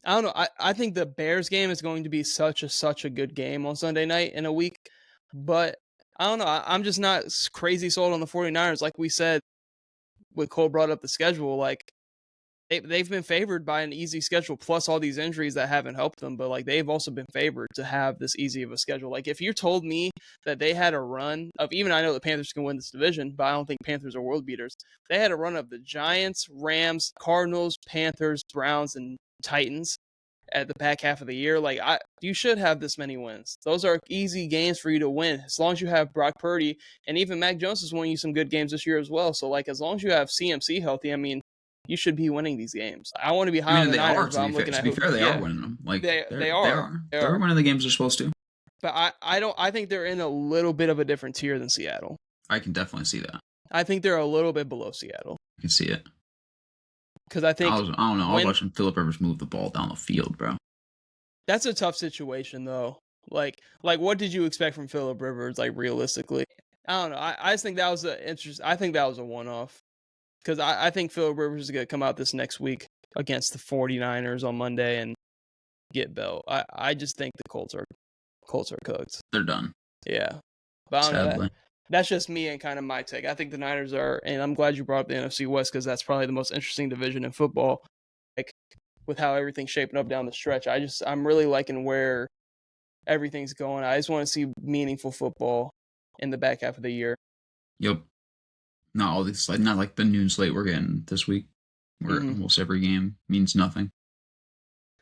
I don't know. I think the Bears game is going to be such a good game on Sunday night in a week. But I don't know. I'm just not crazy sold on the 49ers. Like we said, when Cole brought up the schedule, they've been favored by an easy schedule, plus all these injuries that haven't helped them. But they've also been favored to have this easy of a schedule. If you told me that they had a run of, even I know the Panthers can win this division, but I don't think Panthers are world beaters. They had a run of the Giants, Rams, Cardinals, Panthers, Browns, and Titans at the back half of the year. Like, you should have this many wins. Those are easy games for you to win as long as you have Brock Purdy, and even Mac Jones is winning you some good games this year as well. So, like, as long as you have CMC healthy, I mean, you should be winning these games. I want to be high on the they Niners, are. but I'm looking To at be fair, they are winning them. Like they are. They're winning the games they're supposed to. But I think they're in a little bit of a different tier than Seattle. I can definitely see that. I think they're a little bit below Seattle. I can see it. Because I think I don't know. I was watching Phillip Rivers move the ball down the field, bro. That's a tough situation, though. Like what did you expect from Phillip Rivers? Like, realistically, I don't know. I just think that was I think that was a one-off. Because I think Phillip Rivers is going to come out this next week against the 49ers on Monday and get Bell. I just think the Colts are cooked. They're done. Yeah. But I don't know. That's just me and kind of my take. I think the Niners are, and I'm glad you brought up the NFC West because that's probably the most interesting division in football. Like, with how everything's shaping up down the stretch, I'm really liking where everything's going. I just want to see meaningful football in the back half of the year. Yep. Not all these, not like the noon slate we're getting this week, where almost every game means nothing.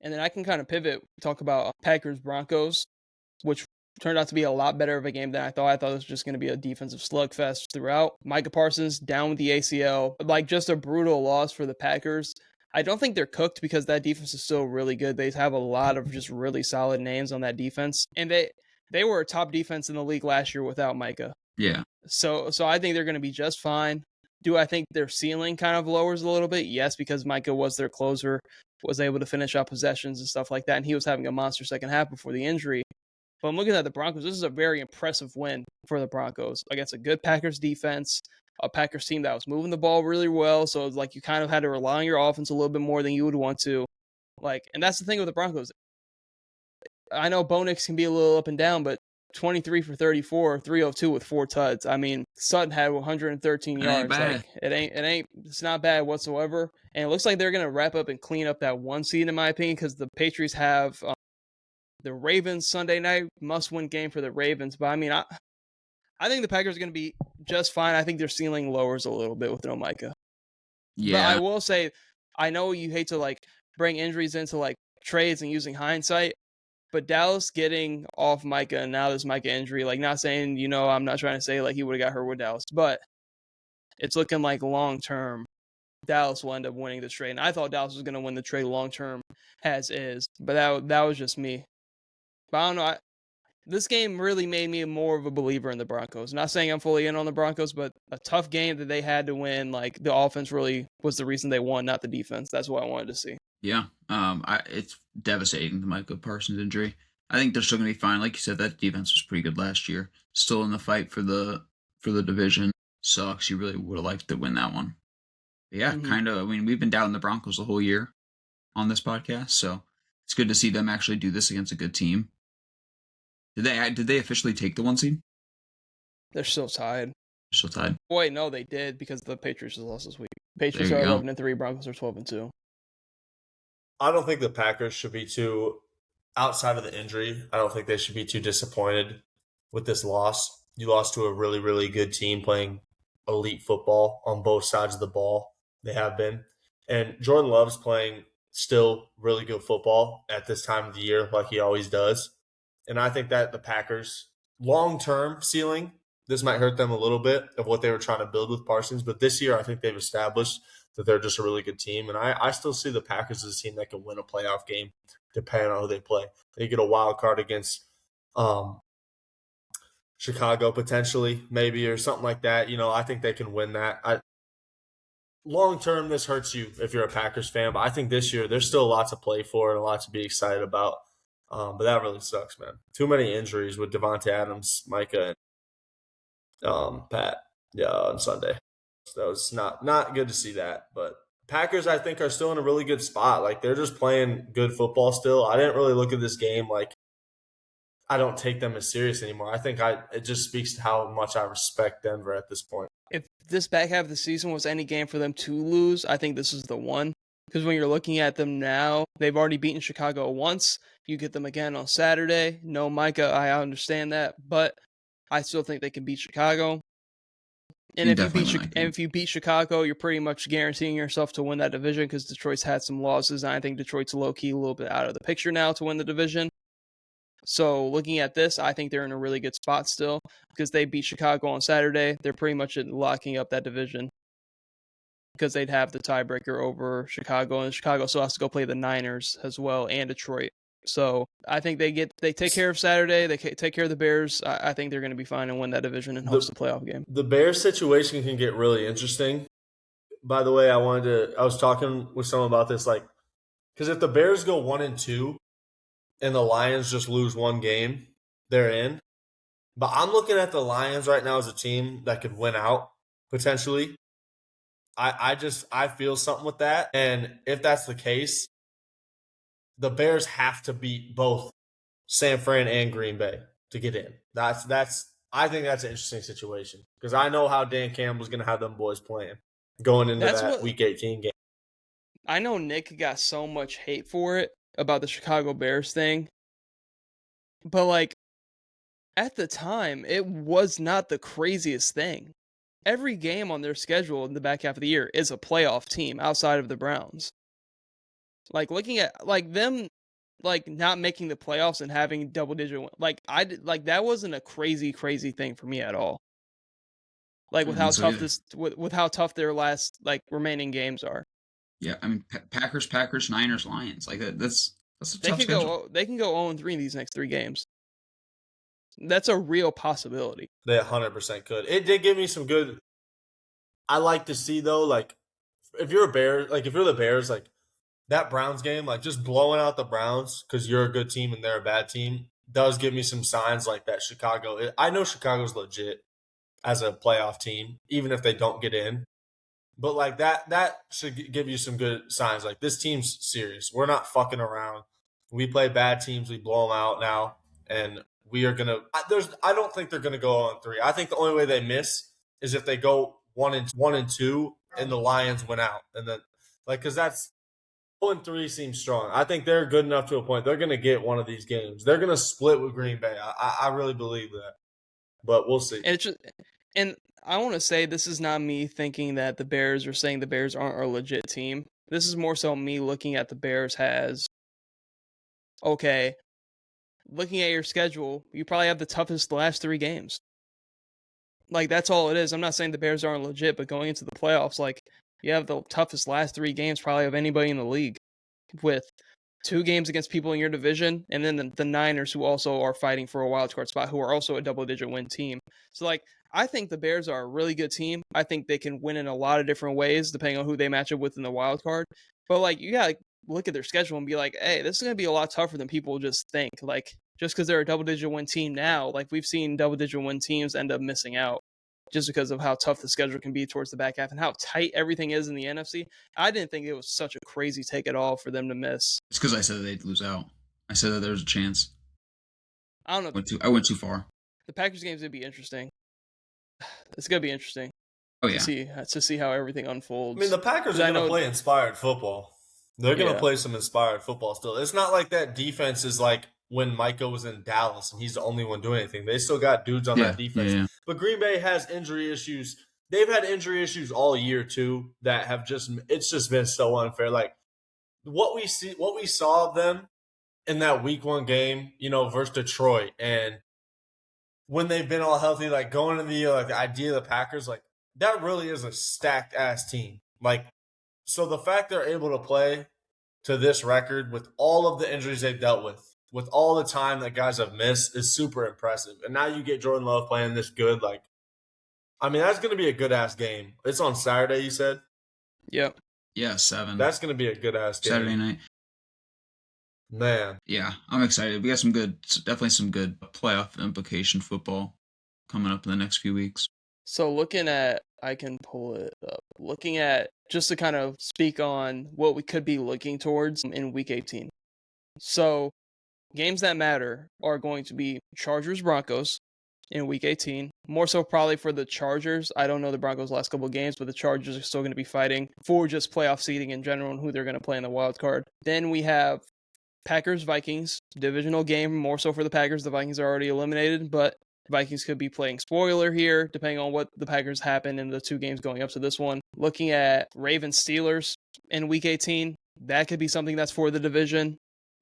And then I can kind of pivot, talk about Packers-Broncos, which turned out to be a lot better of a game than I thought. I thought it was just going to be a defensive slugfest throughout. Micah Parsons down with the ACL. Like, just a brutal loss for the Packers. I don't think they're cooked because that defense is still really good. They have a lot of just really solid names on that defense. And they were a top defense in the league last year without Micah. Yeah. So I think they're going to be just fine. Do I think their ceiling kind of lowers a little bit? Yes, because Micah was their closer, was able to finish out possessions and stuff like that, and he was having a monster second half before the injury. But I'm looking at the Broncos. This is a very impressive win for the Broncos against a good Packers defense, a Packers team that was moving the ball really well. So it's like you kind of had to rely on your offense a little bit more than you would want to. Like, and that's the thing with the Broncos. I know Bo Nix can be a little up and down, but 23 for 34, 302 with 4 tuds. I mean, Sutton had 113 yards. Like, it's not bad whatsoever. And it looks like they're going to wrap up and clean up that 1 seed, in my opinion, because the Patriots have the Ravens Sunday night, must-win game for the Ravens. But I mean, I think the Packers are going to be just fine. I think their ceiling lowers a little bit with no Micah. Yeah. But I will say, I know you hate to like bring injuries into like trades and using hindsight. But Dallas getting off Micah and now this Micah injury, like, not saying, I'm not trying to say like he would have got hurt with Dallas, but it's looking like long-term Dallas will end up winning the trade. And I thought Dallas was going to win the trade long-term as is, but that was just me. But I don't know. This game really made me more of a believer in the Broncos. Not saying I'm fully in on the Broncos, but a tough game that they had to win. Like, the offense really was the reason they won, not the defense. That's what I wanted to see. Yeah, it's devastating, the Micah Parsons injury. I think they're still going to be fine. Like you said, that defense was pretty good last year. Still in the fight for the division. Sucks. You really would have liked to win that one. But yeah, kind of. I mean, we've been doubting the Broncos the whole year on this podcast, so it's good to see them actually do this against a good team. Did they officially take the 1 seed? They're still tied. Still tied. Wait, no, they did because the Patriots just lost this week. Patriots are 11-3. Broncos are 12-2. I don't think the Packers should be too, outside of the injury, I don't think they should be too disappointed with this loss. You lost to a really, really good team playing elite football on both sides of the ball. They have been. And Jordan Love's playing still really good football at this time of the year like he always does. And I think that the Packers' long-term ceiling, this might hurt them a little bit of what they were trying to build with Parsons. But this year, I think they've established that they're just a really good team. And I still see the Packers as a team that can win a playoff game depending on who they play. They get a wild card against Chicago potentially, maybe, or something like that. I think they can win that. Long-term, this hurts you if you're a Packers fan. But I think this year there's still a lot to play for and a lot to be excited about. But that really sucks, man. Too many injuries with Devontae Adams, Micah, and Pat on Sunday. So it's not good to see that. But Packers, I think, are still in a really good spot. Like, they're just playing good football still. I didn't really look at this game like I don't take them as serious anymore. I think it just speaks to how much I respect Denver at this point. If this back half of the season was any game for them to lose, I think this is the one. Because when you're looking at them now, they've already beaten Chicago once. You get them again on Saturday. No Micah, I understand that. But I still think they can beat Chicago. And if you beat Chicago, you're pretty much guaranteeing yourself to win that division because Detroit's had some losses. And I think Detroit's low-key a little bit out of the picture now to win the division. So looking at this, I think they're in a really good spot still because they beat Chicago on Saturday. They're pretty much locking up that division because they'd have the tiebreaker over Chicago, and Chicago still has to go play the Niners as well and Detroit. So I think they take care of Saturday. They take care of the Bears. I think they're going to be fine and win that division and host the playoff game. The Bears situation can get really interesting. By the way, I was talking with someone about this, like, because if the Bears go 1-2 and the Lions just lose one game, they're in. But I'm looking at the Lions right now as a team that could win out potentially. I feel something with that, and if that's the case, the Bears have to beat both San Fran and Green Bay to get in. I think that's an interesting situation because I know how Dan Campbell's going to have them boys playing going into that Week 18 game. I know Nick got so much hate for it about the Chicago Bears thing, but like at the time, it was not the craziest thing. Every game on their schedule in the back half of the year is a playoff team outside of the Browns. Like looking at like them like not making the playoffs and having double-digit that wasn't a crazy thing for me at all. Like with how tough their last like remaining games are. Yeah, I mean Packers, Niners, Lions. Like that's a tough schedule. They can go 0-3 in these next 3 games. That's a real possibility. They 100% could. It did give me some good. I like to see though, like if you're the Bears, like that Browns game, like just blowing out the Browns because you're a good team and they're a bad team does give me some signs like that. Chicago, I know Chicago's legit as a playoff team, even if they don't get in. But like that should give you some good signs. Like this team's serious. We're not fucking around. We play bad teams, we blow them out now, and we are gonna. I don't think they're gonna go 0-3. I think the only way they miss is if they go 1-2 and the Lions win out, and then because that's 0-3 seems strong. I think they're good enough to a point. They're gonna get one of these games. They're gonna split with Green Bay. I really believe that, but we'll see. And I want to say this is not me thinking that the Bears are saying the Bears aren't a legit team. This is more so me looking at the Bears as, okay, looking at your schedule, you probably have the toughest last 3 games. Like, that's all it is. I'm not saying the Bears aren't legit, but going into the playoffs, like, you have the toughest last 3 games probably of anybody in the league with 2 games against people in your division, and then the Niners, who also are fighting for a wild card spot, who are also a double-digit win team. So, like, I think the Bears are a really good team. I think they can win in a lot of different ways, depending on who they match up with in the wild card. But, like, you got to look at their schedule and be like, hey, this is going to be a lot tougher than people just think. Like, just because they're a double-digit win team now, like, we've seen double-digit win teams end up missing out just because of how tough the schedule can be towards the back half and how tight everything is in the NFC. I didn't think it was such a crazy take at all for them to miss. It's because I said they'd lose out. I said that there was a chance. I don't know. I went too far. The Packers game's going to be interesting. It's going to be interesting. Oh, yeah. To see how everything unfolds. I mean, the Packers are going to play inspired football. They're going to play some inspired football still. It's not like that defense is like when Micah was in Dallas and he's the only one doing anything. They still got dudes on that defense. Yeah. But Green Bay has injury issues. They've had injury issues all year too that have it's just been so unfair. Like what we saw of them in that week 1 game, versus Detroit, and when they've been all healthy, like going into the year, like the idea of the Packers, like that really is a stacked ass team. Like, so the fact they're able to play to this record with all of the injuries they've dealt with all the time that guys have missed is super impressive. And now you get Jordan Love playing this good. Like, I mean, that's going to be a good-ass game. It's on Saturday, you said? Yep. Yeah, 7. That's going to be a good-ass game. Saturday night. Man. Yeah, I'm excited. We got definitely some good playoff implication football coming up in the next few weeks. So I can pull it up. Looking at, just to kind of speak on what we could be looking towards in Week 18. So, games that matter are going to be Chargers-Broncos in Week 18. More so probably for the Chargers. I don't know the Broncos' last couple of games, but the Chargers are still going to be fighting for just playoff seeding in general and who they're going to play in the wild card. Then we have Packers-Vikings, divisional game, more so for the Packers. The Vikings are already eliminated, but Vikings could be playing spoiler here, depending on what the Packers happen in the 2 games going up to this one. Looking at Ravens-Steelers in Week 18, that could be something that's for the division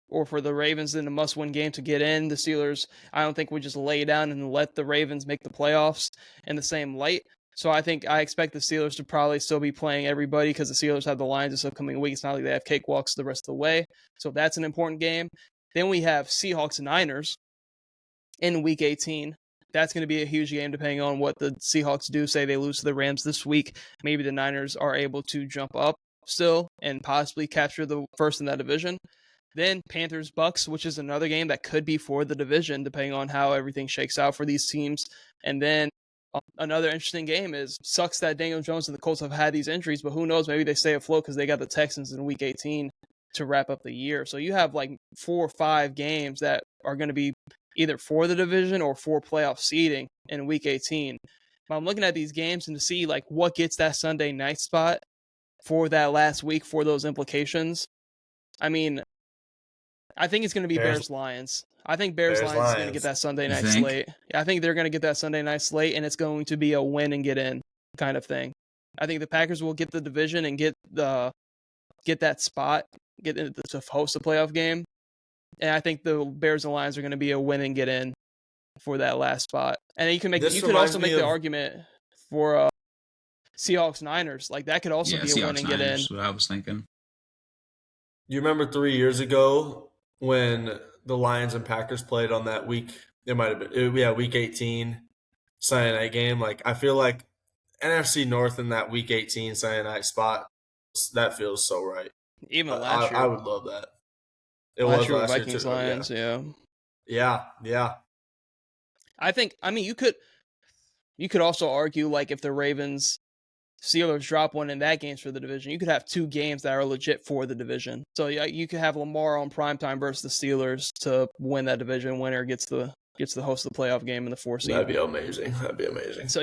or for the Ravens in a must-win game to get in. The Steelers, I don't think would just lay down and let the Ravens make the playoffs in the same light. So I expect the Steelers to probably still be playing everybody because the Steelers have the Lions this upcoming week. It's not like they have cakewalks the rest of the way. So that's an important game. Then we have Seahawks and Niners in Week 18. That's going to be a huge game depending on what the Seahawks do. Say they lose to the Rams this week. Maybe the Niners are able to jump up still and possibly capture the first in that division. Then Panthers Bucs, which is another game that could be for the division depending on how everything shakes out for these teams. And then another interesting game is, sucks that Daniel Jones and the Colts have had these injuries, but who knows, maybe they stay afloat because they got the Texans in Week 18 to wrap up the year. So you have like 4 or 5 games that are going to be either for the division or for playoff seeding in Week 18. But I'm looking at these games and to see like what gets that Sunday night spot for that last week for those implications. I mean, I think it's going to be Bears-Lions. I think Bears-Lions is going to get that Sunday night slate. I think they're going to get that Sunday night slate, and it's going to be a win and get in kind of thing. I think the Packers will get the division and get that spot, get into to host a playoff game. And I think the Bears and Lions are going to be a win and get in for that last spot. And you could also make the argument for Seahawks Niners. Like that could also be a Seahawks, win and get in. That's what I was thinking. You remember 3 years ago when the Lions and Packers played on that week? It might have been Week 18 Sunday night game. Like I feel like NFC North in that Week 18 Sunday night spot, that feels so right. Even last year, I would love that. It was last year Vikings Lions, yeah. I mean, you could also argue like if the Ravens Steelers drop one in that game's for the division, you could have 2 games that are legit for the division. So yeah, you could have Lamar on primetime versus the Steelers to win that division. Winner gets the host of the playoff game in the 4th seed. That'd be amazing. So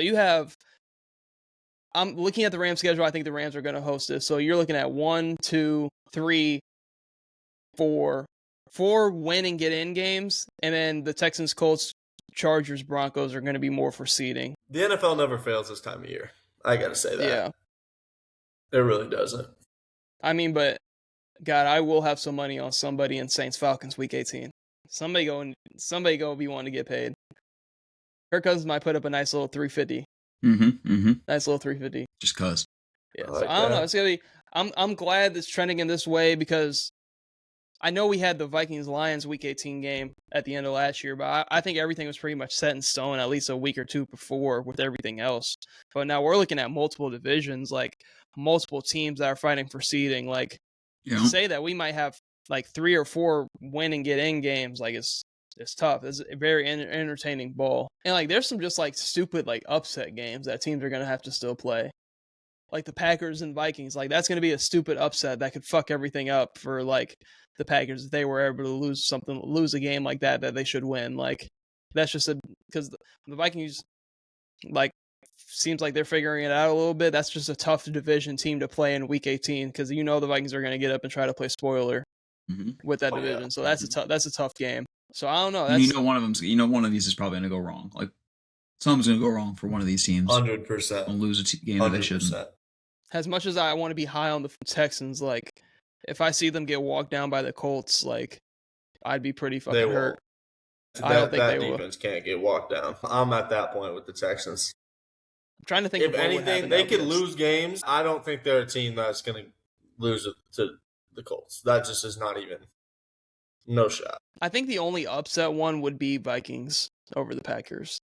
I'm looking at the Rams schedule. I think the Rams are going to host this. So you're looking at 1, 2, 3, 4 win and get in games, and then the Texans, Colts, Chargers, Broncos are going to be more for seeding. The NFL never fails this time of year. I got to say that. Yeah. It really doesn't. I mean, but God, I will have some money on somebody in Saints Falcons Week 18. Somebody go be wanting to get paid. Kirk Cousins might put up a nice little 350. Nice little 350. Just cause. Yeah. I don't know. It's gonna be. I'm glad it's trending in this way because I know we had the Vikings-Lions Week 18 game at the end of last year, but I think everything was pretty much set in stone at least a week or 2 before with everything else. But now we're looking at multiple divisions, like multiple teams that are fighting for seeding. Like, to say that we might have like 3 or 4 win and get in games, like it's tough. It's a very entertaining ball. And like there's some just like stupid like upset games that teams are going to have to still play. Like the Packers and Vikings, like that's going to be a stupid upset that could fuck everything up for like the Packers if they were able to lose a game like that they should win. Like that's just because the Vikings like seems like they're figuring it out a little bit. That's just a tough division team to play in Week 18 because the Vikings are going to get up and try to play spoiler with that division. Yeah. So that's a tough game. So I don't know. One of these is probably going to go wrong. Like something's going to go wrong for one of these teams. 100%. And lose a game that they shouldn't. As much as I want to be high on the Texans, like if I see them get walked down by the Colts, like I'd be pretty fucking hurt. I don't think that defense can't get walked down. I'm at that point with the Texans. I'm trying to think. If anything, they could lose games. I don't think they're a team that's going to lose to the Colts. That just is not even no shot. I think the only upset one would be Vikings over the Packers.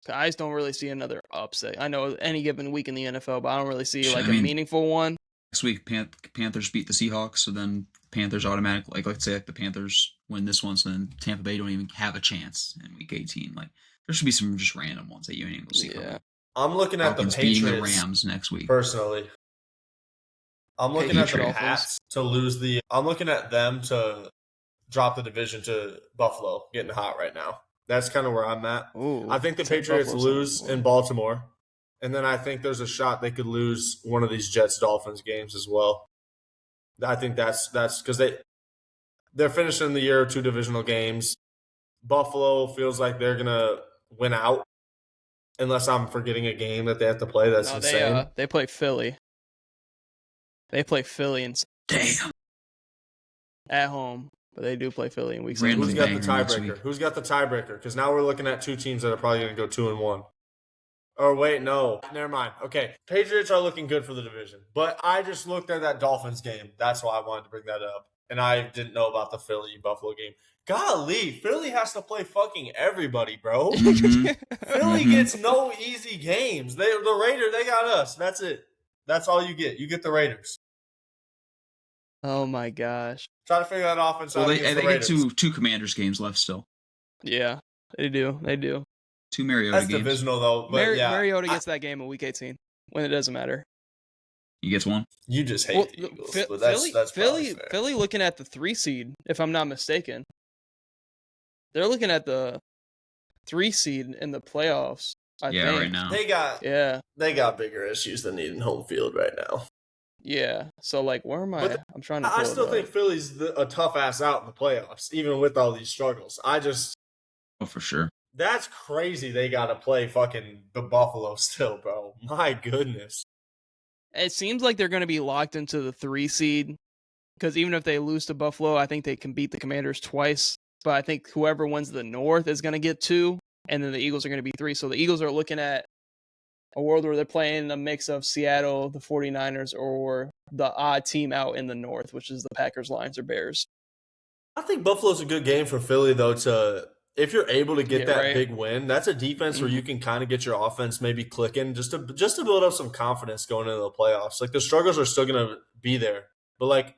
I just don't really see another upset. I know any given week in the NFL, but I don't really see a meaningful one. Next week, Panthers beat the Seahawks, so then Panthers automatically, let's say the Panthers win this one, so then Tampa Bay don't even have a chance in Week 18. Like there should be some just random ones that you ain't even see. Yeah. I'm looking at Falcons the Patriots beating the Rams next week. Personally, I'm looking at the Pats to lose the. I'm looking at them to drop the division to Buffalo, getting hot right now. That's kind of where I'm at. Ooh, I think the Patriots lose in Baltimore, and then I think there's a shot they could lose one of these Jets-Dolphins games as well. I think that's because they're finishing the year 2 divisional games. Buffalo feels like they're gonna win out, unless I'm forgetting a game that they have to play. That's insane. They play Philly. They play Philly Damn. at home, but they do play Philly in week Random 17. Who's got the banger next tiebreaker? week. Who's got the tiebreaker? Because now we're looking at two teams that are probably going to go 2-1. Or wait, no, never mind. Okay, Patriots are looking good for the division, but I just looked at that Dolphins game. That's why I wanted to bring that up, and I didn't know about the Philly Buffalo game. Golly, Philly has to play fucking everybody, bro. Mhm. Philly gets no easy games. The Raiders, they got us. That's it. That's all you get. You get the Raiders. Oh my gosh. Try to figure that offense Well, out they against the get Raiders. two Commanders games left still. Yeah, they do. They do. 2 Mariota That's games. divisional though. But yeah, Mariota gets that game in week 18 when it doesn't matter. He gets one. you just hate the Eagles. But that's Philly, fair. Philly looking at the 3 seed, if I'm not mistaken. They're looking at the 3 seed in the playoffs. I think. Right now. They got bigger issues than needing home field right now. Yeah. So like, where am I? I'm trying to. I still think Philly's a tough ass out in the playoffs, even with all these struggles. Oh, for sure. That's crazy. They got to play fucking the Buffalo still, bro. My goodness. It seems like they're going to be locked into the 3 seed because even if they lose to Buffalo, I think they can beat the Commanders twice. But I think whoever wins the North is going to get 2, and then the Eagles are going to be 3. So the Eagles are looking at a world where they're playing a mix of Seattle, the 49ers, or the odd team out in the North, which is the Packers, Lions, or Bears. I think Buffalo's a good game for Philly, though, if you're able to get that right. big win. That's a defense where you can kind of get your offense maybe clicking just to build up some confidence going into the playoffs. Like, the struggles are still going to be there. But, like,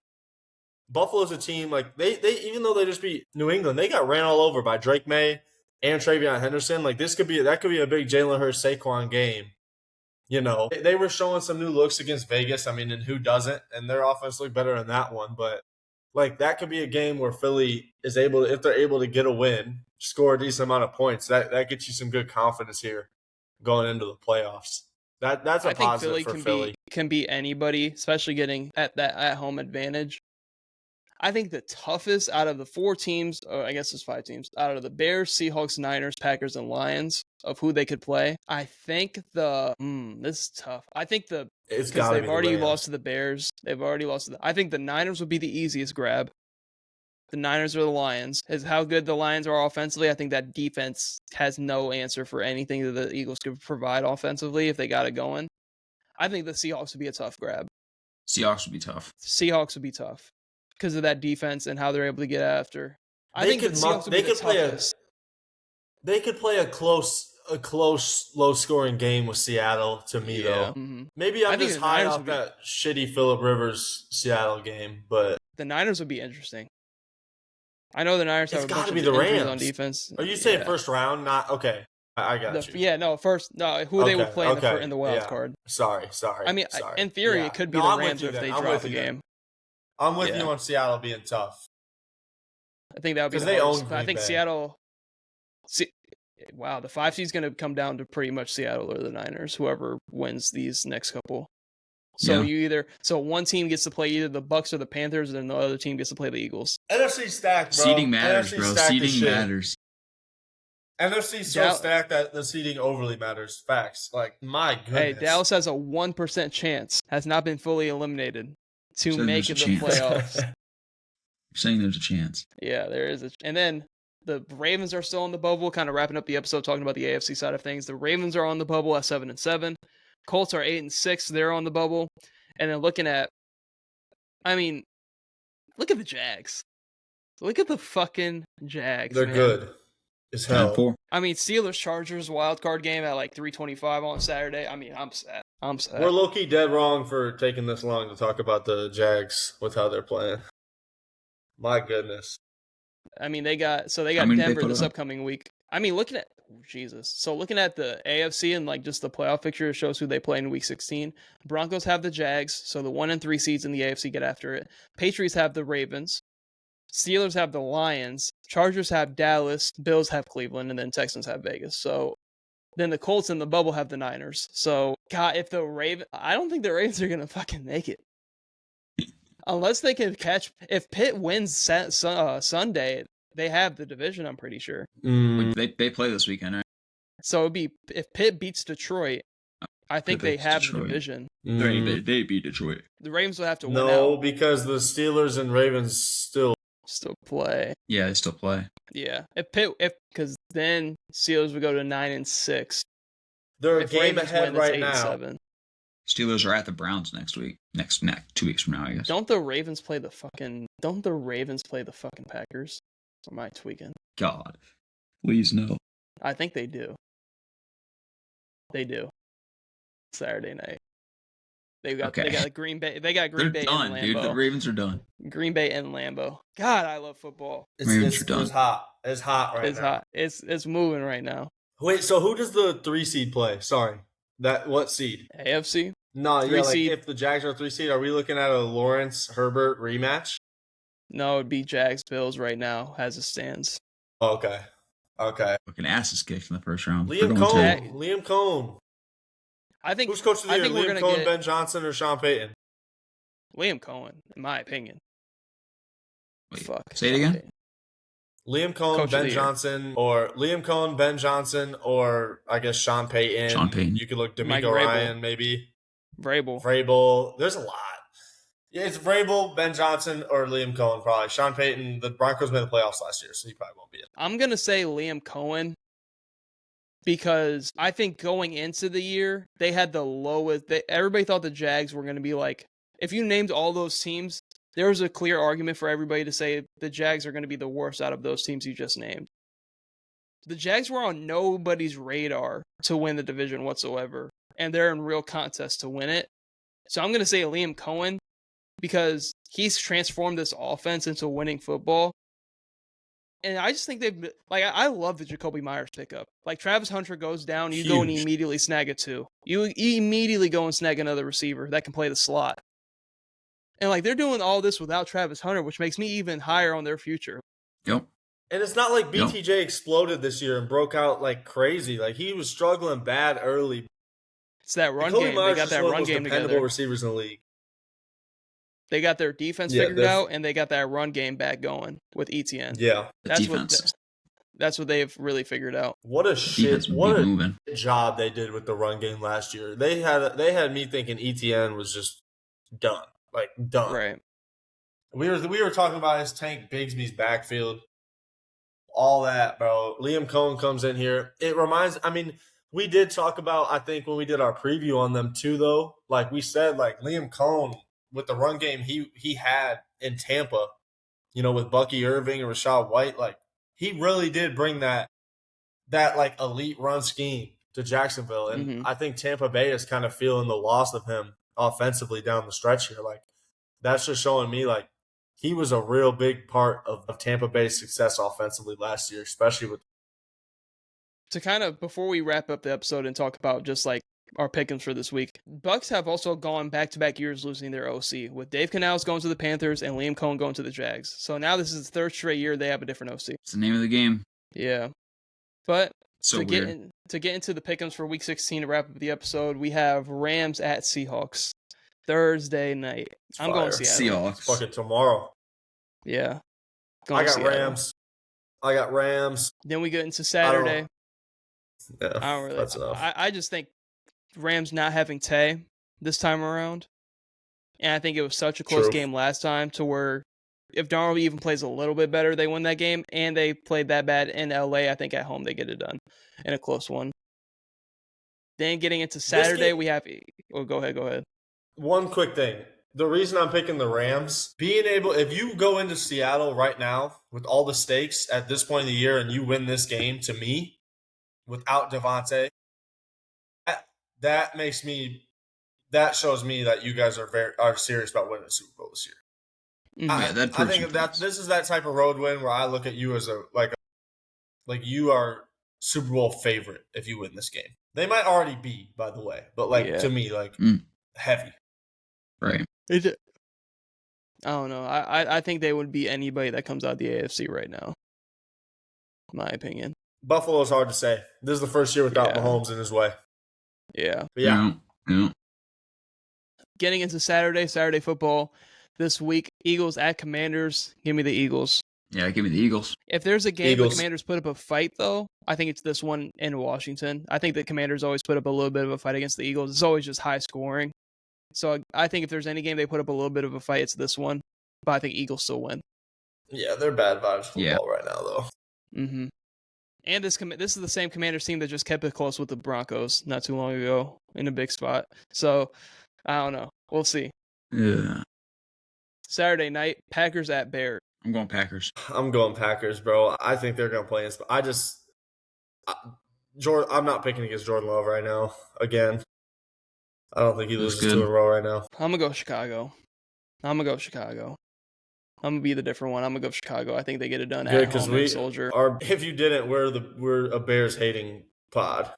Buffalo's a team, like, they even though they just beat New England, they got ran all over by Drake May and Travion Henderson. Like, that could be a big Jalen Hurts Saquon game. You know, they were showing some new looks against Vegas. I mean, and who doesn't? And their offense looked better in that one. But, like, that could be a game where Philly is able to, if they're able to get a win, score a decent amount of points, that gets you some good confidence here going into the playoffs. That's a positive for Philly. Can beat anybody, especially getting at that at-home advantage. I think the toughest out of the 4 teams, or I guess it's 5 teams, out of the Bears, Seahawks, Niners, Packers, and Lions, of who they could play. I think this is tough. I think It's got to be they've already Rams. lost to the Bears. They've already lost to I think the Niners would be the easiest grab. The Niners or the Lions. Is how good the Lions are offensively. I think that defense has no answer for anything that the Eagles could provide offensively if they got it going. I think the Seahawks would be a tough grab. Seahawks would be tough. Seahawks would be tough because of that defense and how they're able to get after. They could play a close, low-scoring game with Seattle. To me, though, maybe I'm just high off that shitty Phillip Rivers Seattle game, but the Niners would be interesting. I know the Niners have a bunch of the injuries Rams on defense. Are you saying first round? Not okay. I got you. Yeah, no, who they would play in the wild card. Sorry. I mean, in theory, it could be the Rams if they drop a game. I'm with you on Seattle being tough. I think that would be because they own Green I think Bay. Seattle. Wow, the 5 seed is going to come down to pretty much Seattle or the Niners, whoever wins these next couple. So one team gets to play either the Bucs or the Panthers, and then the other team gets to play the Eagles. NFC stacked, bro. Seeding matters, bro. Seeding matters. NFC so stacked that the seeding overly matters. Facts. Like, my goodness. Hey, Dallas has a 1% chance, has not been fully eliminated, to make the playoffs. You're saying there's a chance. Yeah, there is. And then the Ravens are still on the bubble, kind of wrapping up the episode talking about the AFC side of things. The Ravens are on the bubble at 7-7. Colts are 8-6. They're on the bubble. And then look at the Jags. Look at the fucking Jags. They're good as hell. I mean, Steelers-Chargers wild card game at like 3:25 on Saturday. I mean, I'm sad. We're low-key dead wrong for taking this long to talk about the Jags with how they're playing. My goodness. I mean, they got Denver this upcoming week. I mean, looking at the AFC and like just the playoff picture, it shows who they play in week 16. Broncos have the Jags, so the 1 and 3 seeds in the AFC get after it. Patriots have the Ravens. Steelers have the Lions. Chargers have Dallas. Bills have Cleveland, and then Texans have Vegas. So then the Colts in the bubble have the Niners. So God, I don't think the Ravens are gonna fucking make it. Unless they can catch, if Pitt wins Sunday, they have the division, I'm pretty sure. They play this weekend, right? So it'd be if Pitt beats Detroit, I think they have the division. They beat Detroit. The Ravens will have to win No, out. because the Steelers and Ravens still play. Yeah, they still play. Yeah, because then Steelers would go to 9-6. They're a game ahead right now. 8-7. Steelers are at the Browns next week. Next 2 weeks from now, I guess. Don't the Ravens play the fucking Packers? Or am I tweaking? God, please no. I think they do. They do. Saturday night. They got Green Bay. They got Green Bay done, and Lambeau. Dude. The Ravens are done. Green Bay and Lambeau. God, I love football. It's hot. It's hot right now. It's hot. It's moving right now. Wait, so who does the 3 seed play? Sorry. What seed? AFC? No, yeah, like seed. if the Jags are 3 seed, are we looking at a Lawrence Herbert rematch? No, it'd be Jags Bills right now as it stands. Okay. Fucking asses kicked in the first round. Liam Cohn. I think who's coach of the year? Liam Cohen, Ben Johnson, or Sean Payton? Liam Cohen, in my opinion. Wait, Fuck. say it again. Payton. Liam Cohen, Ben Johnson, or I guess Sean Payton. Sean Payton. You could look D'Amico Ryan, maybe. Vrabel. There's a lot. Yeah, it's Vrabel, Ben Johnson, or Liam Cohen probably. Sean Payton. The Broncos made the playoffs last year, so he probably won't be it. I'm gonna say Liam Cohen because I think going into the year they had the lowest. Everybody thought the Jags were gonna be like. If you named all those teams, there was a clear argument for everybody to say the Jags are going to be the worst out of those teams you just named. The Jags were on nobody's radar to win the division whatsoever, and they're in real contest to win it. So I'm going to say Liam Cohen because he's transformed this offense into winning football. And I just think they've I love the Jacoby Myers pickup. Like Travis Hunter goes down, you go and immediately snag it too. You immediately go and snag another receiver that can play the slot. And they're doing all this without Travis Hunter, which makes me even higher on their future. Yep. And it's not like BTJ exploded this year and broke out like crazy. Like he was struggling bad early. It's that run game. They got that run game together. Receivers in the league. They got their defense figured out, and they got that run game back going with ETN. Yeah, that's what they've really figured out. What a job they did with the run game last year. They had me thinking ETN was just done. Done. Right. We were talking about his Tank Bigsby's backfield. All that, bro. Liam Cohen comes in here. We did talk about, I think, when we did our preview on them too, though. Like we said, Liam Cohen with the run game he had in Tampa, with Bucky Irving and Rashad White, he really did bring that elite run scheme to Jacksonville. And I think Tampa Bay is kind of feeling the loss of him offensively down the stretch here. That's just showing me he was a real big part of Tampa Bay's success offensively last year, especially with. To kind of, before we wrap up the episode and talk about just our pick'ems for this week, Bucs have also gone back-to-back years losing their OC, with Dave Canales going to the Panthers and Liam Cohen going to the Jags. So now this is the third straight year they have a different OC. It's the name of the game. Yeah. But to get into the pick'ems for Week 16 to wrap up the episode, we have Rams at Seahawks Thursday night. I'm going Seattle. Seahawks. Fucking tomorrow. Yeah. I got Rams. Then we get into Saturday. Yeah, that's enough. I just think Rams not having Tay this time around. And I think it was such a close game last time to where if Darnold even plays a little bit better, they win that game. And they played that bad in LA. I think at home they get it done in a close one. Then getting into Saturday, we have. Oh, go ahead. One quick thing. The reason I'm picking the Rams, if you go into Seattle right now with all the stakes at this point of the year and you win this game, to me, without Devontae, that shows me that you guys are serious about winning the Super Bowl this year. I think this is that type of road win where I look at you as you are Super Bowl favorite if you win this game. They might already be, by the way, but to me, heavy. Right. I don't know. I think they would beat anybody that comes out of the AFC right now. My opinion. Buffalo's hard to say. This is the first year without Mahomes in his way. Yeah. But yeah. Getting into Saturday football this week, Eagles at Commanders. Give me the Eagles. Yeah, give me the Eagles. If there's a game Eagles. the Commanders put up a fight, though, I think it's this one in Washington. I think the Commanders always put up a little bit of a fight against the Eagles. It's always just high scoring. So I think if there's any game they put up a little bit of a fight, it's this one. But I think Eagles still win. Yeah, they're bad vibes football right now, though. Mm-hmm. And this is the same Commanders team that just kept it close with the Broncos not too long ago in a big spot. So I don't know. We'll see. Yeah. Saturday night, Packers at Bears. I'm going Packers. I'm going Packers, bro. I think they're going to play. I'm not picking against Jordan Love right now. Again, I don't think he loses 2 in a row right now. I'm going to go Chicago. I'm going to be the different one. I'm going to go Chicago. I think they get it done at home in Soldier. If you didn't, we're a Bears hating pod.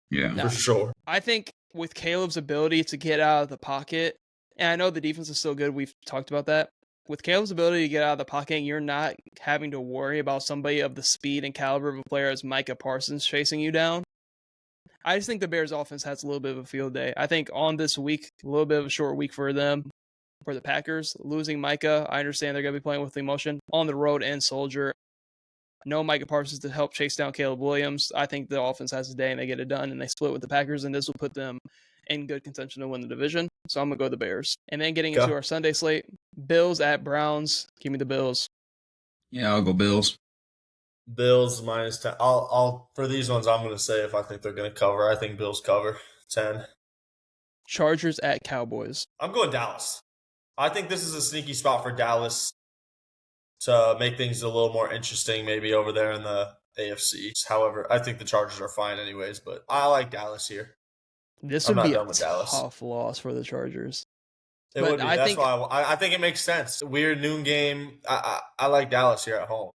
Yeah. For sure. I think with Caleb's ability to get out of the pocket, and I know the defense is still good. We've talked about that. With Caleb's ability to get out of the pocket, you're not having to worry about somebody of the speed and caliber of a player as Micah Parsons chasing you down. I just think the Bears offense has a little bit of a field day. I think on this week, a little bit of a short week for them, for the Packers. Losing Micah, I understand they're going to be playing with emotion. On the road and Soldier. No Micah Parsons to help chase down Caleb Williams. I think the offense has a day and they get it done and they split with the Packers, and this will put them in good contention to win the division. So I'm going to go the Bears. And then getting into our Sunday slate, Bills at Browns. Give me the Bills. Yeah, I'll go Bills. Bills minus 10. I'll for these ones, I'm going to say if I think they're going to cover. I think Bills cover 10. Chargers at Cowboys. I'm going Dallas. I think this is a sneaky spot for Dallas to make things a little more interesting maybe over there in the AFC. However, I think the Chargers are fine anyways, but I like Dallas here. This would be a tough loss for the Chargers. It would be. That's why I think it makes sense. Weird noon game. I like Dallas here at home.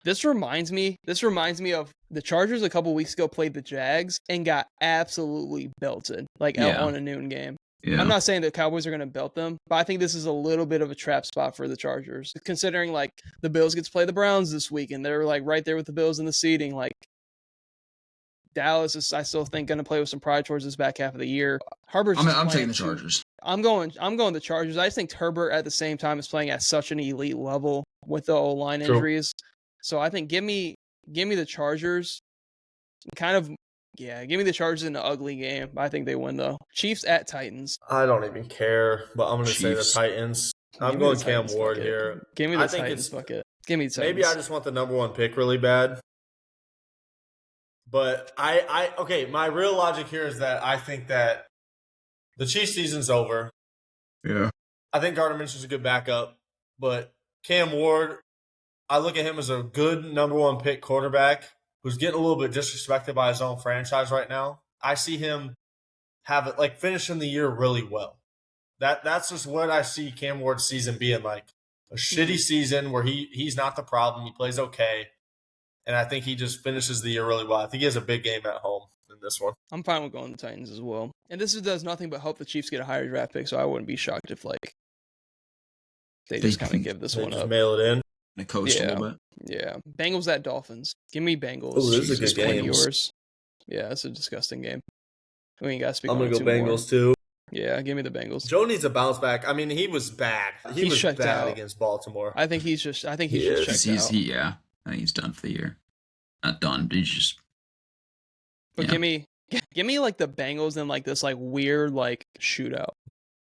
This reminds me of the Chargers a couple weeks ago played the Jags and got absolutely belted, on a noon game. Yeah. I'm not saying the Cowboys are going to belt them, but I think this is a little bit of a trap spot for the Chargers, considering the Bills get to play the Browns this week, and they're right there with the Bills in the seeding. Dallas is, I still think, going to play with some pride towards this back half of the year. I'm taking the Chargers. I'm going the Chargers. I just think Herbert at the same time is playing at such an elite level with the O-line injuries. So I think give me the Chargers. Give me the Chargers in an ugly game. I think they win though. Chiefs at Titans. I don't even care, but I'm going to say the Titans. I'm going Cam Ward here. Give me the Titans bucket. Give me the Titans. Maybe I just want the number one pick really bad. But my real logic here is that I think that the Chiefs season's over. Yeah. I think Gardner Minshew's a good backup, but Cam Ward, I look at him as a good number one pick quarterback who's getting a little bit disrespected by his own franchise right now. I see him finishing the year really well. That's just what I see Cam Ward's season being like. A shitty season where he's not the problem. He plays okay. And I think he just finishes the year really well. I think he has a big game at home in this one. I'm fine with going the Titans as well. And this does nothing but help the Chiefs get a higher draft pick, so I wouldn't be shocked if they just kind of give this one up. Mail it in. They coast a little bit. Yeah. Bengals at Dolphins. Give me Bengals. Oh, this is a good game. Yours. Yeah, it's a disgusting game. We ain't got to speak. I'm gonna go Bengals too. Yeah, give me the Bengals. Joe needs a bounce back. I mean, he was bad. He was bad out against Baltimore. I think he's just checked out. I think he's done for the year. Not done, but he's just. But give me the Bengals in this weird shootout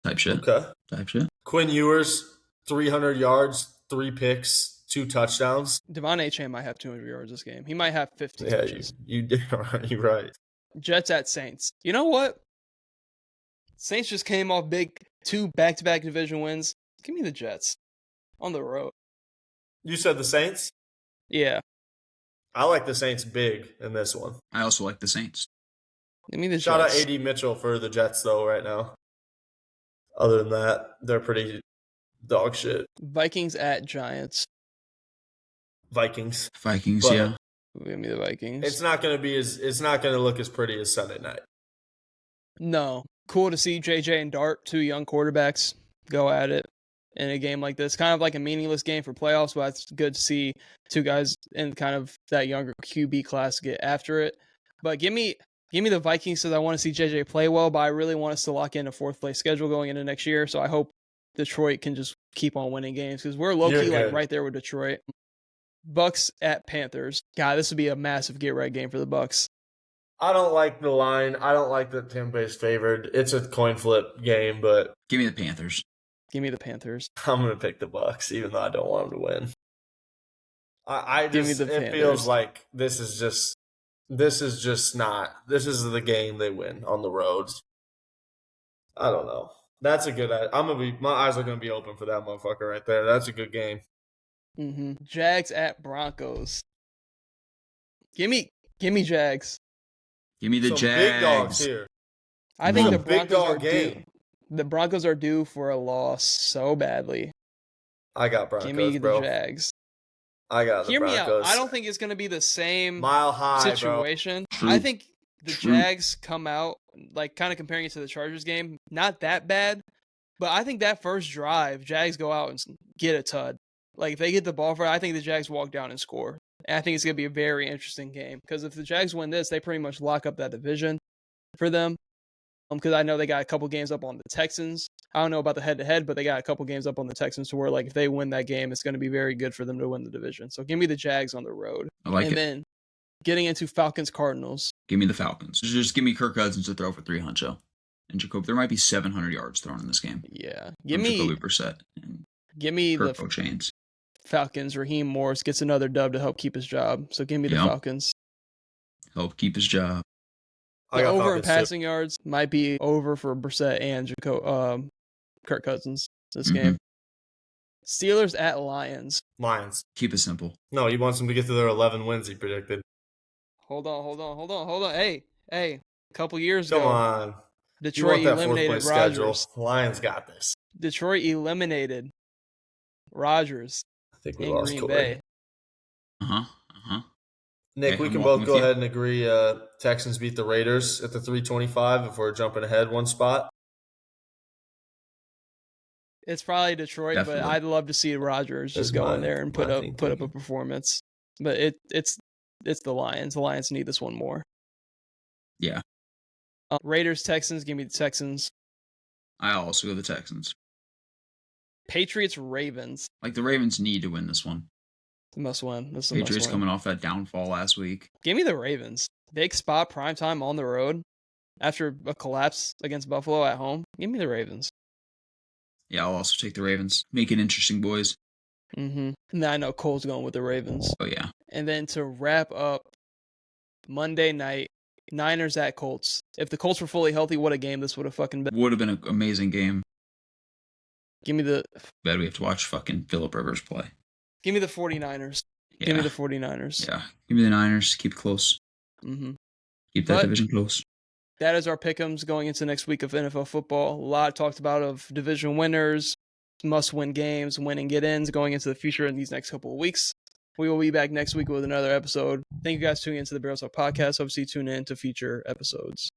type shit. Okay. Type shit. Quinn Ewers, 300 yards, 3 picks, 2 touchdowns. Devon Achane might have 200 yards this game. He might have 50 touches. You're right. Jets at Saints. You know what? Saints just came off 2 back-to-back division wins. Give me the Jets on the road. You said the Saints? Yeah. I like the Saints big in this one. I also like the Saints. Give me the Shout Jets. out A.D. Mitchell for the Jets, though, right now. Other than that, they're pretty dog shit. Vikings at Giants. Vikings, yeah. Give me the Vikings. It's not going to look as pretty as Sunday night. No. Cool to see JJ and Dart, 2 young quarterbacks, go at it in a game like this. Kind of like a meaningless game for playoffs, but it's good to see 2 guys in kind of that younger QB class get after it. But give me the Vikings because I want to see JJ play well, but I really want us to lock in a 4th place schedule going into next year. So I hope Detroit can just keep on winning games because we're low-key right there with Detroit. Bucs at Panthers. God, this would be a massive get-right game for the Bucs. I don't like the line. I don't like that Tampa Bay's favored. It's a coin flip game, but Give me the Panthers. Give me the Panthers. I'm going to pick the Bucs, even though I don't want them to win. Give me the It Panthers. feels like this is the game they win on the road. I don't know. That's a good. My eyes are gonna be open for that motherfucker right there. That's a good game. Mm-hmm. Jags at Broncos. Give me Jags. Give me the Some Jags. big dogs here. I think It's the a big Broncos dog are game. due. The Broncos are due for a loss so badly. I got Broncos, Give me bro. the Jags. I got the Hear Broncos. me out. I don't think it's going to be the same Mile high, situation. True. I think the True. Jags come out, like kind of comparing it to the Chargers game, not that bad. But I think that first drive, Jags go out and get a tud. Like if they get the ball for it, I think the Jags walk down and score. And I think it's going to be a very interesting game. Because if the Jags win this, they pretty much lock up that division for them. Because I know they got a couple games up on the Texans. I don't know about the head-to-head, but they got a couple games up on the Texans to where, like, if they win that game, it's going to be very good for them to win the division. So give me the Jags on the road. I like and it. then getting into Falcons-Cardinals. Give me the Falcons. Just give me Kirk Cousins to throw for 300. Joe. And Jacoby, there might be 700 yards thrown in this game. Yeah. From Jacoby Brissett and Give me Kirk the Chains. Falcons. Raheem Morris gets another dub to help keep his job. So give me the Yep. Falcons. Help keep his job. I The got over in Falcons, too. passing yards might be over for Brissett and Kirk Cousins this Mhm. game. Steelers at Lions. Lions. Keep it simple. No, he wants them to get to their 11 wins. He predicted. Hold on. Hey, a couple years Come ago, on. You Detroit want that fourth eliminated place schedule? Rodgers. Lions got this. Detroit eliminated Rodgers I think we in lost Green Corey. Bay. Nick, Okay, we I'm can walking both with go you. ahead and agree Texans beat the Raiders at the 325 if we're jumping ahead one spot. It's probably Detroit, but Definitely. I'd love to see Rodgers just That's go in my- there and my put up a thinking. performance. But it's the Lions. The Lions need this one more. Yeah. Raiders, Texans. Give me the Texans. I also go the Texans. Patriots, Ravens. Like the Ravens need to win this one. The must win. This is a Patriots must win. coming off that downfall last week. Give me the Ravens. Big spot, primetime on the road after a collapse against Buffalo at home. Give me the Ravens. Yeah, I'll also take the Ravens. Make it interesting, boys. Mm-hmm. And then I know Cole's going with the Ravens. Oh, yeah. And then to wrap up Monday night, Niners at Colts. If the Colts were fully healthy, what a game this would have fucking been. Would have been an amazing game. Give me the Bet we have to watch fucking Phillip Rivers play. 49ers. Yeah. Give me the 49ers. Yeah. Give me the Niners. Keep it close. Mm-hmm. Keep that But- division close. That is our pick'ems going into next week of NFL football. A lot talked about of division winners, must-win games, win and get ins going into the future in these next couple of weeks. We will be back next week with another episode. Thank you guys for tuning into the Barrel Talk Podcast. Hope to see you tune in to future episodes.